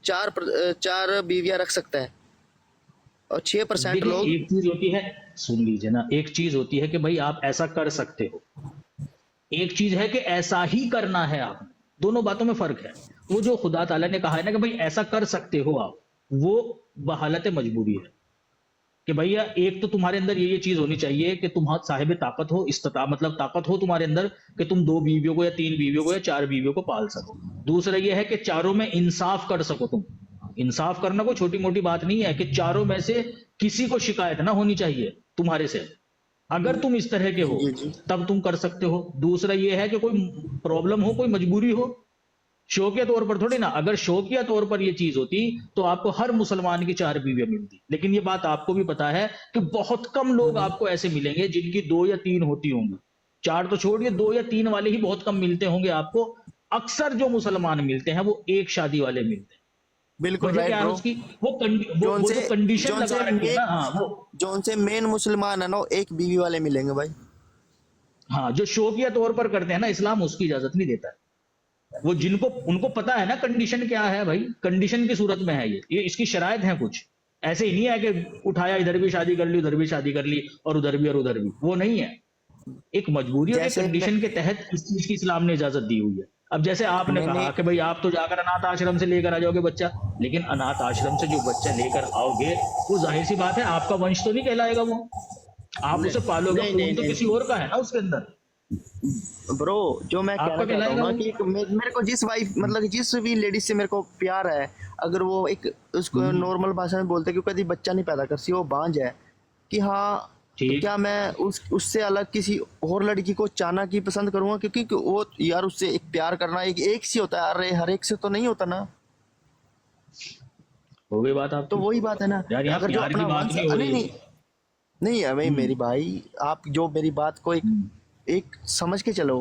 4 बीवियां रख सकता है, और 6% लोग।
एक चीज होती है, सुन लीजिए ना, एक चीज होती है कि भाई आप ऐसा कर सकते हो, एक चीज है कि ऐसा ही करना है आप। दोनों बातों में फर्क है। वो जो खुदा ताला ने कहा है ना कि भाई ऐसा कर सकते हो आप, वो बहालत मजबूरी है कि भैया एक तो तुम्हारे अंदर ये चीज होनी चाहिए कि तुम साहिब ताकत हो, मतलब ताकत हो तुम्हारे अंदर कि तुम 2 बीवियों को या 3 बीवियों को या 4 बीवियों को पाल सको। दूसरा ये है कि चारों में इंसाफ कर सको तुम, इंसाफ करना कोई छोटी मोटी बात नहीं है कि चारों में से किसी को शिकायत ना होनी चाहिए तुम्हारे से। अगर तुम इस तरह के हो
जी जी
तब तुम कर सकते हो। दूसरा ये है कि कोई प्रॉब्लम हो, कोई मजबूरी हो, शौकिया तौर पर थोड़ी ना। अगर शौकिया तौर पर ये चीज होती तो आपको हर मुसलमान की 4 बीवियां मिलती। लेकिन ये बात आपको भी पता है कि बहुत कम लोग आपको ऐसे मिलेंगे जिनकी 2 या 3 होती होंगी। 4 तो छोड़िए, 2 या 3 वाले ही बहुत कम मिलते होंगे आपको। अक्सर जो मुसलमान मिलते हैं वो एक शादी वाले मिलते हैं।
बिल्कुल
वजह
राइट
क्या है
ब्रो।
उसकी? वो
जोन
वो
से
जो कंडीशन
जोन
लगा
से
रखी है ना, हाँ वो,
जोन से मेन मुसलमान है ना, वो एक बीवी वाले मिलेंगे भाई।
हाँ जो शौकिया तौर पर करते हैं ना, इस्लाम उसकी इजाजत नहीं देता है। वो जिनको उनको पता है ना कंडीशन क्या है भाई, कंडीशन की सूरत में है ये इसकी शराइत है कुछ। ऐसे ही नहीं है कि उठाया इधर भी शादी कर ली, उधर भी शादी कर ली, और उधर भी और उधर भी, वो नहीं है। एक मजबूरी और एक
जैसे
कंडीशन के तहत इस चीज की इस्लाम ने इजाजत दी हुई है। अब जैसे आपने
मैंने
कहा कि भाई आप तो जाकर अनाथ आश्रम से लेकर आ जाओगे बच्चा, लेकिन अनाथ आश्रम से जो बच्चा लेकर आओगे वो जाहिर सी बात है आपका वंश तो नहीं कहलाएगा वो। आप उसे पालोगे,
नहीं
खून
नहीं
तो
नहीं
किसी और का है ना उसके अंदर।
ब्रो, जो मैं
आपका
कहना चाहता हूँ
कहलाएगा
ना
वो।
कि मेरे को जिस वाइफ मतलब कि जिस भी लेडीज से मेरे को प्यार है, अगर वो एक उसको नॉर्मल भाषा में बोलते कि कभी बच्चा नहीं पैदा करती, वो बांझ है, कि हाँ, तो
ठीक।
क्या मैं उससे अलग किसी और लड़की को चाहना की पसंद करूंगा? क्योंकि वो यार उससे एक प्यार करना एक से होता है, अरे हर एक से तो नहीं होता ना।
हो गई बात
तो
आपकी।
वही बात है ना,
यार यहाँ
अगर जो
प्यार की
अपना
बात
वंश
नहीं हो
नहीं
रही।
नहीं नहीं है भाई मेरी भाई, आप जो मेरी बात को एक समझ के चलो।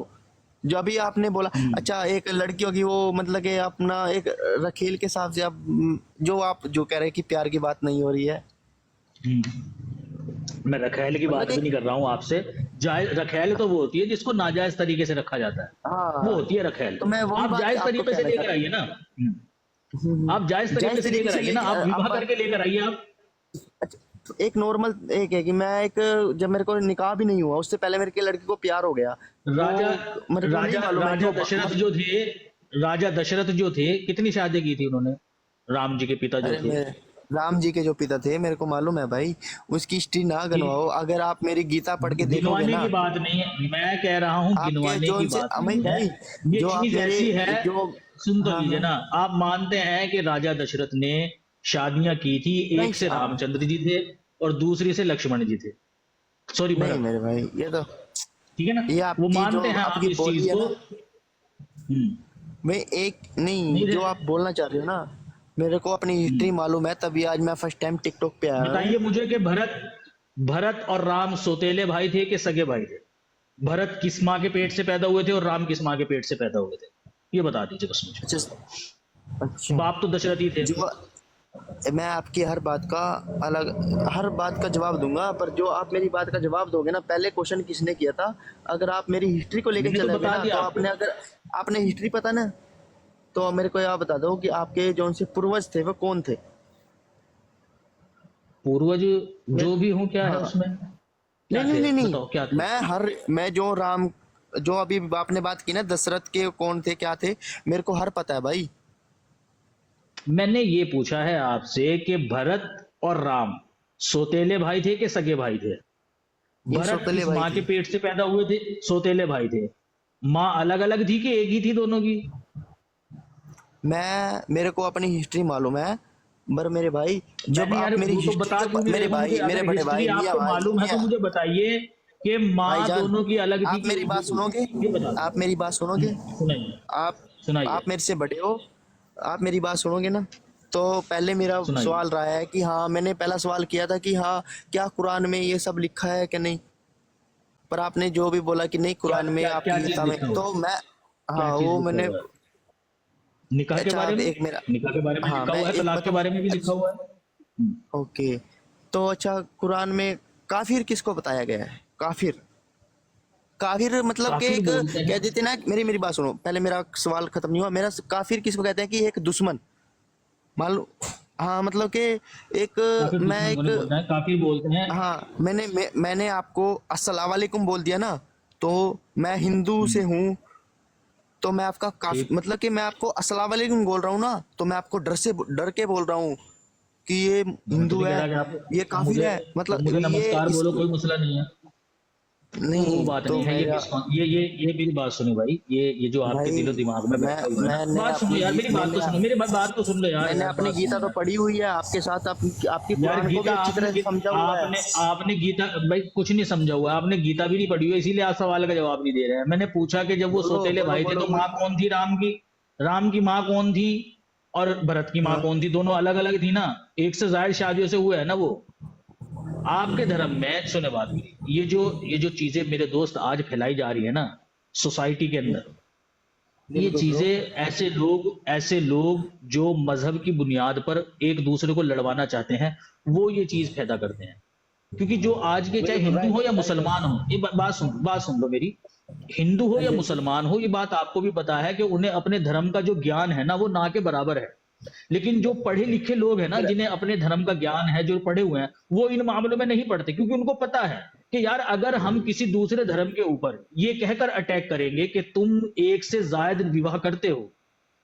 जो अभी आपने बोला, अच्छा एक लड़की होगी वो मतलब कि अपना एक रखेल के हिसाब से, आप जो कह रहे हैं कि प्यार की बात नहीं हो रही है,
मैं रखैल की बात
मतलब
भी नहीं कर रहा हूँ आपसे। जायज रखैल तो वो होती है जिसको नाजायज तरीके से रखा जाता है,
हाँ,
वो होती है रखैल।
तो मैं वही
आप
बात
जायज
आपको
तरीके से
कहना
लेकर
चाहता
आइए ना।
हूँ।
आप जायज तरीके से लेकर आइए ना, आप विवाह करके लेकर आइए आप।
अच्छा, तो एक नॉर्मल एक है कि मैं एक, जब मेरे को निकाह भी नहीं हुआ उससे पहले मेरे के लड़की को प्यार हो गया,
राजा
वो मेरे को नहीं
राजा
मालूम है
राजा
जो
दशरथ जो थे, राजा दशरथ जो थे, कितनी शादी की थी उन्होंने? राम जी के पिता जो
अरे
थे।
मैं राम जी के जो पिता थे मेरे को मालूम है भाई, उसकी हिस्ट्री ना गनवाओ। अगर आप मेरी गीता पढ़ के देखोगे
गिनवाने
ना,
की बात नहीं है, मैं कह रहा हूँ
आपके
गिनवाने की
जोन से
बात
अमित
नहीं है।
भाई,
ये
जो आप
चीज ऐसी है,
मेरे जो,
सुन तो
हाँ
लीजिए
हाँ,
ना। आप मानते हैं कि राजा दशरथ ने शादियां की थी,
नहीं
एक से रामचंद्र जी थे और दूसरी से लक्ष्मण जी थे, सॉरी
नहीं
भरत,
मेरे भाई, ये तो
ठीक है ना?
ये
वो
आपकी जो
मानते हैं आप
आपकी
इस
बोली
चीज
है
को।
ना, मैं एक नहीं, जो आप बोलना चाह रहे हो ना, मेरे को अपनी हिस्ट्री मालूम है, तभी आज मैं फर्स्ट टाइम टिकटॉक पे आया हूँ।
बताइए मुझे कि भरत और राम सौतेले भाई थे कि सगे भाई थे? भरत किस माँ के पेट से पैदा हुए थे और राम किस माँ के पेट से पैदा हुए थे? ये बता दीजिए बस मुझे।
अच्छा,
बाप तो दशरथ ही थे।
जो मैं आपकी हर बात का जवाब दूंगा, पर जो आप मेरी बात का जवाब दोगे ना, पहले क्वेश्चन किसने किया था? अगर आप मेरी हिस्ट्री को लेके
मैंने तो
चले
बता
ना,
दिया
तो
आपको।
आपने, अगर आपने हिस्ट्री पता ना, तो मेरे को यह बता दो कि आपके जो उनसे पूर्वज थे वो कौन थे?
पूर्वज जो भी हो, क्या है
हाँ,
उसमें? क्या
नहीं
थे?
नहीं नहीं
बताओ क्या थे?
मैं जो अभी आपने बात की ना, दशरथ के कौन थे क्या थे, मेरे को हर पता है भाई।
मैंने ये पूछा है आपसे कि भरत और राम सौतेले भाई थे कि सगे भाई थे?
ये
भरत
सौतेले
किस
भाई
माँ के
थे।
पेट से पैदा हुए थे? सौतेले भाई थे। माँ अलग अलग थी कि एक ही थी दोनों की?
मेरे को अपनी हिस्ट्री मालूम है, पर मेरे भाई जब
मैंने
आप
यार
मेरी
वो तो
हिस्ट्री
बता क्यों नहीं
मेरे
रहे हो
भाई,
मुझे?
मेरे
अगर
बड़े
हिस्ट्री
भाई, मियाँ
आपको
भाई,
मालूम है तो मुझे बताइए कि माँ
भाईजान,
दोनों की अलग थी
आप
कि
मेरी
एक
बात
ही
सुनोगे?
थी? ये बता
आप मेरी बात सुनोगे?
सुनाइए
आप
सुनाइए
मेरे से बड़े हो, आप मेरी बात सुनोगे ना? तो पहले मेरा
सुनाइए।
सवाल रहा है कि हाँ, मैंने पहला सवाल किया था कि हाँ, क्या कुरान में ये सब लिखा है कि नहीं? पर आपने जो भी बोला कि नहीं,
क्या
कुरान में,
क्या
आपकी
क्या चीज
गीता में,
लिखा हुआ
तो
है?
मैं,
क्या
हाँ,
चीज
वो
लिखा
मैंने,
हुआ है? निकाह के
अच्छा
बारे
आप
में?
एक मेरा,
निकाह के बारे में
हाँ,
लिखा
मैं
हुआ है,
एक
तलाक के बारे में भी लिखा हुआ है।
ओके, तो अच्छा, कुरान में काफिर किसको बताया गया है? काफिर मतलब कि
काफिर
एक,
बोलते
कह
हैं।
देते ना, मेरी बात सुनो, पहले मेरा सवाल खत्म नहीं हुआ। मेरा काफिर किसको कहते हैं? कि एक दुश्मन, मान लो, हाँ, मतलब कि एक,
काफिर
मैं
दुश्मन को नहीं
एक,
बोलते हैं, काफिर बोलते हैं।
हाँ, मैंने आपको अस्सलाम वालेकुम बोल दिया ना, तो मैं हिंदू से हूँ, तो मैं आपका काफिर,
ठीक।
मतलब कि मैं आपको अस्सलाम वालेकुम बोल रहा हूँ ना, तो मैं आपको डर के बोल रहा हूँ कि ये
मैं तो
हिंदू
नहीं कह
है,
रहा कि आप
ये काफिर
मुझे
है, मतलब
मुझे
ये
नमस्कार
इस,
बोलो, कोई मसला नहीं है। वो
नहीं
बात
तो
नहीं है।
मेरा
ये मेरी बात सुनो भाई, ये जो आपके
भाई
दिलो दिमाग में बैठा हुआ है ना,
मैंने
बात सुनो
अपनी
यार, मेरी बात तो सुनो, मेरी बात तो सुन लो यार,
मैंने
यार
अपनी
बात
गीता
सुनो
तो
यार।
पढ़ी हुई है आपके साथ, आपकी
यार
कुरान को भी
गीता
अच्छी तरह से समझा हुआ है।
आपने गीता भाई कुछ नहीं समझा हुआ, आपने गीता भी नहीं पढ़ी हुई, इसीलिए आप सवाल का जवाब नहीं दे रहे हैं। मैंने पूछा कि जब वो
बोलो
सौतेले
बोलो
भाई थे
बोलो
तो माँ
बोलो।
कौन थी राम की माँ कौन थी और भरत की माँ
हाँ
कौन थी? दोनों अलग अलग थी ना, एक से ज्यादा शादियों से हुए है ना वो। आपके धर्म में सुने बात मेरी, ये जो चीजें मेरे दोस्त आज फैलाई जा रही है ना सोसाइटी के अंदर, ये
बिल्कुल ब्रो।
चीजें ऐसे लोग जो मजहब की बुनियाद पर एक दूसरे को लड़वाना चाहते हैं, वो ये चीज पैदा करते हैं। क्योंकि जो आज के चाहे
बिल्कुल
हिंदू हो
राइट
या
राइट।
मुसलमान हो, ये बात सुन लो मेरी, हिंदू हो
हाँ
या
जी
मुसलमान हो, ये बात आपको भी पता है कि उन्हें अपने धर्म का जो ज्ञान है ना वो ना के बराबर है। लेकिन जो पढ़े लिखे लोग हैं ना, जिन्हें अपने धर्म का ज्ञान है, जो पढ़े हुए हैं, वो इन मामलों में नहीं पढ़ते, क्योंकि उनको पता है कि यार अगर हम किसी दूसरे धर्म के ऊपर ये कहकर अटैक करेंगे कि तुम एक से ज्यादा विवाह करते हो,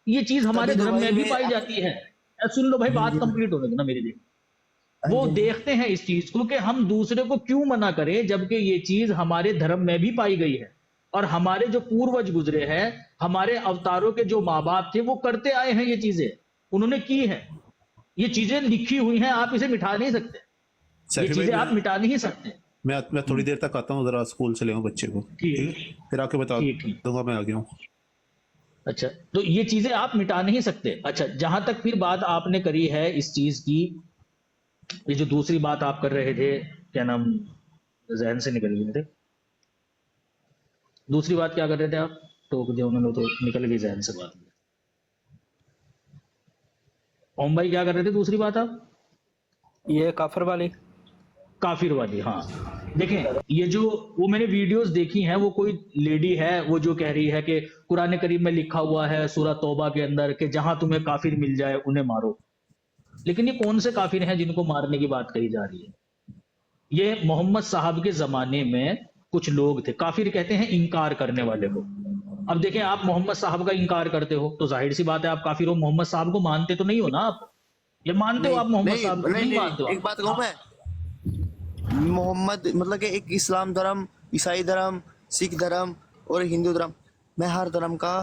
ये चीज हमारे
तभी तो
धर्म
भाई
में भी
मैं
पाई जाती है। सुन लो भाई,
हाँ
बात
जी
कंप्लीट होने दो ना मेरी।
हाँ
वो
जी हाँ जी।
देखते हैं इस चीज को कि हम दूसरे को क्यों मना करें, जबकि ये चीज हमारे धर्म में भी पाई गई है और हमारे जो पूर्वज गुजरे हैं, हमारे अवतारों के जो माँ बाप थे, वो करते आए हैं, ये चीजें उन्होंने की है। ये चीजें लिखी हुई हैं, आप इसे मिटा नहीं सकते, ये
सैफी भाई
चीजें आप मिटा नहीं सकते।
मैं थोड़ी देर तक आता हूँ, जरा स्कूल से ले आऊँ बच्चे को, ठीक
ठीक
है, फिर आके बता
ठीक।
दूंगा मैं आ गया हूँ।
अच्छा, तो ये चीजें आप मिटा नहीं सकते। अच्छा, जहां तक फिर बात आपने करी है इस चीज की, ये जो दूसरी बात आप कर रहे थे, क्या नाम, जहन से निकल गए थे, दूसरी बात क्या कर रहे थे आप? टोक दिया उन्होंने तो निकल गई जहन से बात। ओम भाई क्या कर रहे थे दूसरी बात आप?
ये काफर वाली।
काफिर वाली, हाँ। देखें, ये जो वो मैंने वीडियोस देखी हैं, वो कोई लेडी है वो जो कह रही है कि कुरान करीम में लिखा हुआ है सूरह तौबा के अंदर कि जहां तुम्हें काफिर मिल जाए उन्हें मारो। लेकिन ये कौन से काफिर हैं जिनको मारने की बात कही जा रही है? ये मोहम्मद साहब के जमाने में कुछ लोग थे, काफिर कहते हैं इनकार करने वाले को। अब देखें, आप मोहम्मद साहब का इनकार करते हो तो जाहिर सी बात है आप काफिर हो। मोहम्मद साहब को मानते तो नहीं हो ना आप? ये मानते हो
नहीं
आप मोहम्मद
नहीं
साहब को?
नहीं
नहीं मानते हो
नहीं, एक
आप?
बात कहूँ मैं, मोहम्मद मतलब कि एक इस्लाम धर्म, ईसाई धर्म, सिख धर्म और हिंदू धर्म, मैं हर धर्म का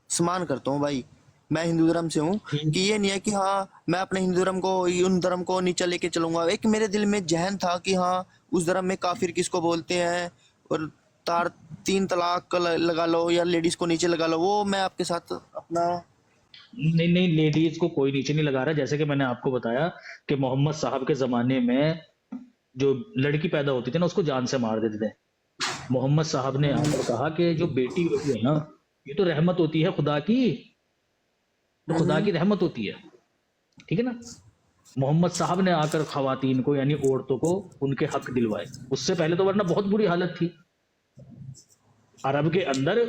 सम्मान करता हूँ भाई। मैं हिंदू धर्म से हूँ कि ये नहीं है कि हाँ मैं अपने हिंदू धर्म को उन धर्म को नीचे लेके चलूंगा। एक मेरे दिल में जहन था कि हाँ उस धर्म में काफिर किसको बोलते हैं, और तीन तलाक का लगा लो या लेडीज को नीचे लगा लो, वो मैं आपके साथ अपना
नहीं नहीं, लेडीज को कोई नीचे नहीं लगा रहा। जैसे कि मैंने आपको बताया कि मोहम्मद साहब के जमाने में जो लड़की पैदा होती थी ना, उसको जान से मार देते थे। मोहम्मद साहब ने आकर कहा कि जो बेटी होती है ना, ये तो रहमत होती है खुदा की, तो खुदा की रहमत होती है, ठीक है ना। मोहम्मद साहब ने आकर खवातीन को यानी औरतों को उनके हक दिलवाए। उससे पहले तो वरना बहुत बुरी हालत थी। अरब के अंदर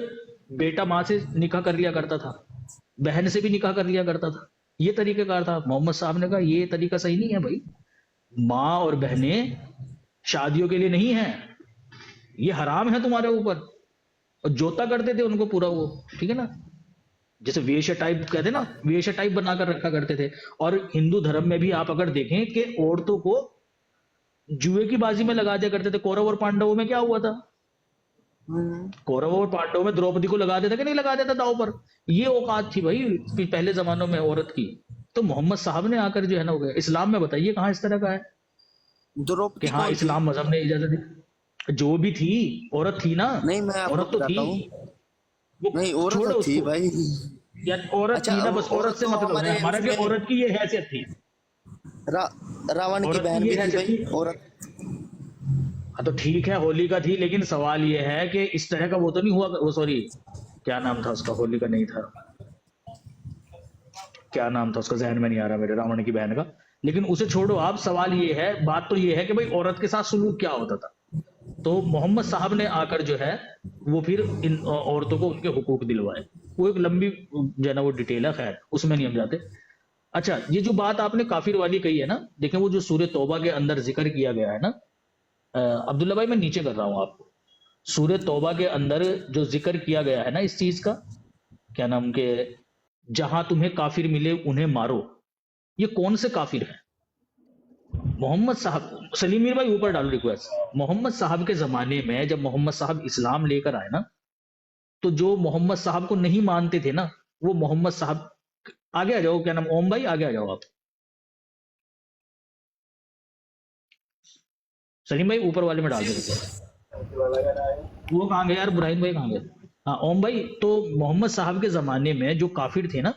बेटा माँ से निकाह कर लिया करता था, बहन से भी निकाह कर लिया करता था, ये तरीकेकार था। मोहम्मद साहब ने कहा ये तरीका सही नहीं है भाई, माँ और बहनें शादियों के लिए नहीं है, ये हराम है तुम्हारे ऊपर। और जोता करते थे उनको पूरा वो, ठीक है ना, जैसे वेश्या टाइप कहते ना, वेश्या टाइप बनाकर रखा करते थे। और हिंदू धर्म में भी आप अगर देखें कि औरतों को जुए की बाजी में लगा दिया करते थे। कौरव और पांडवों में क्या हुआ था? कौरव और पांडवों में द्रौपदी को लगा देता कि नहीं लगा देता दांव पर? ये औकात थी भाई पहले जमानों में औरत की। तो मोहम्मद साहब ने आकर जो है ना हो गया। इस्लाम में बताइए कहाँ इस तरह का है कि
द्रौपदी
हाँ
कौन थी?
इस्लाम मजहब ने इजाजत दी? जो भी थी औरत थी ना,
नहीं मैं आपको
औरत तो
बताता
थी
हूँ,
वो।
नहीं
छोड़ो
औरत थी
उसको
भाई।
यार, औरत
अच्छा
थी ना, बस औरत से
तो
मतलब है
हमारे
हमारा कि
उसमें
औरत की ये हैसियत थी।
रावण की
औरत
बहन
की
भी
ये
थी
हैसियत
भाई
थी।
औरत।
हाँ तो ठीक है, होली का थी, लेकिन सवाल ये है कि इस तरह का वो तो नहीं हुआ। वो सॉरी, क्या नाम था उसका? होली का नहीं था, क्या नाम था उसका? जहन में नहीं आ रहा मेरे, रावण की बहन का। लेकिन उसे छोड़ो आप, सवाल ये है, बात तो ये है कि भाई औरत के साथ सलूक क्या होता था। तो मोहम्मद साहब ने आकर जो है वो फिर इन औरतों को उनके हुकूक दिलवाए। वो एक लंबी जो है ना वो डिटेल है, खैर उसमें नहीं हम जाते। अच्छा, ये जो बात आपने काफिर वाली कही है ना, देखें वो जो सूरह तौबा के अंदर जिक्र किया गया है ना, अब्दुल्ला भाई मैं नीचे कर रहा हूं आपको, सूरह तौबा के अंदर जो जिक्र किया गया है ना इस चीज का, क्या नाम के, जहां तुम्हें काफिर मिले उन्हें मारो, ये कौन से काफिर हैं? मोहम्मद साहब, सलीम मीर भाई ऊपर डालो रिक्वेस्ट। मोहम्मद साहब के जमाने में जब मोहम्मद साहब इस्लाम लेकर आए ना, तो जो मोहम्मद साहब को नहीं मानते थे ना, वो मोहम्मद साहब, आगे आ जाओ, क्या नाम, ओम भाई आगे आ जाओ आप। सलीम भाई ऊपर वाले में डाल दो रिक्वेस्ट। वो कहाँ गए यार, बुराहिम भाई कहाँ गए? हाँ ओम भाई, तो मोहम्मद साहब के जमाने में जो काफिर थे ना,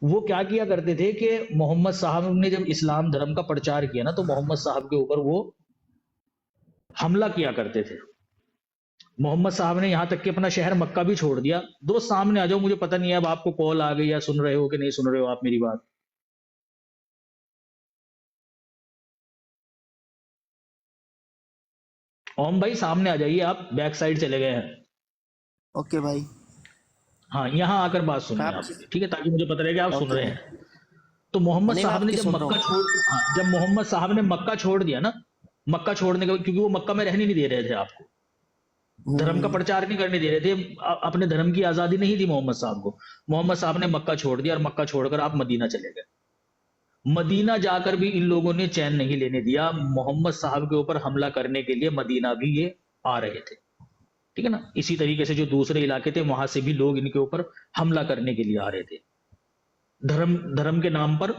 वो क्या किया करते थे कि मोहम्मद साहब ने जब इस्लाम धर्म का प्रचार किया ना, तो मोहम्मद साहब के ऊपर वो हमला किया करते थे। मोहम्मद साहब ने यहां तक कि अपना शहर मक्का भी छोड़ दिया। दोस्त सामने आ जाओ, मुझे पता नहीं है अब आपको कॉल आ गई या सुन रहे हो कि नहीं सुन रहे हो आप मेरी बात। ओम भाई सामने आ जाइए, आप बैक साइड चले गए हैं।
ओके भाई।
हाँ यहाँ आकर बात सुनिए
आप
आप, ठीक है, ताकि मुझे पता रहे कि आप सुन
ओके
रहे
भाई।
हैं। तो मोहम्मद
नहीं, मैं
साहब ने
आपकी
जब
सुन रहा
मक्का
हूँ।
छोड़, हाँ, जब मोहम्मद साहब ने मक्का छोड़ दिया ना, मक्का छोड़ने के, क्योंकि वो मक्का में रहने नहीं दे रहे थे आपको, धर्म का प्रचार नहीं करने दे रहे थे, अपने धर्म की आजादी नहीं दी मोहम्मद साहब को। मोहम्मद साहब ने मक्का छोड़ दिया और मक्का छोड़कर आप मदीना चले गए। मदीना जाकर भी इन लोगों ने चैन नहीं लेने दिया, मोहम्मद साहब के ऊपर हमला करने के लिए मदीना भी ये आ रहे थे, ठीक है ना। इसी तरीके से जो दूसरे इलाके थे वहां से भी लोग इनके ऊपर हमला करने के लिए आ रहे थे, धर्म के नाम पर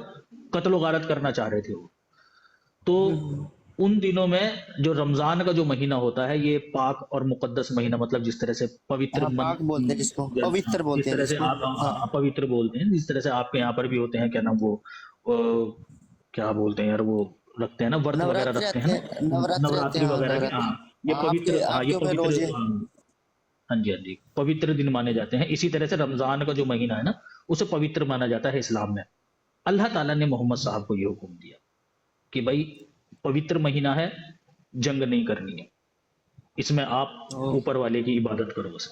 कत्ल गारत करना चाह रहे थे वो। तो उन दिनों में जो रमजान का जो महीना होता है, ये पाक और मुकद्दस महीना, मतलब जिस तरह से पवित्र
हाँ, पाक बोलते हैं जिसको, पवित्र बोलते
जिस
हैं
तरह से
जिसको।
आप
हाँ
पवित्र बोलते हैं, जिस तरह से आपके यहाँ पर भी होते हैं, क्या नाम वो, क्या बोलते हैं यार, वो रखते हैं ना, व्रत वगैरह
नवरात्रि
रखते
रहते
हैं
हैं,
ना,
नवरात्रि रहते
नवरात्रि
हैं, हाँ,
वगैरह के,
नवरात्रि।
हाँ ये
हाँ,
पवित्र, हाँ
आपके
ये
ऊपर
पवित्र,
रोजे।
हाँ जी, हाँ जी, पवित्र दिन माने जाते हैं। इसी तरह से रमजान का जो महीना है ना, उसे पवित्र माना जाता है इस्लाम में। अल्लाह ताला ने मोहम्मद साहब को ये हुक्म दिया कि भाई पवित्र महीना है, जंग नहीं करनी है, इसमें आप ऊपर वाले की इबादत करो बस।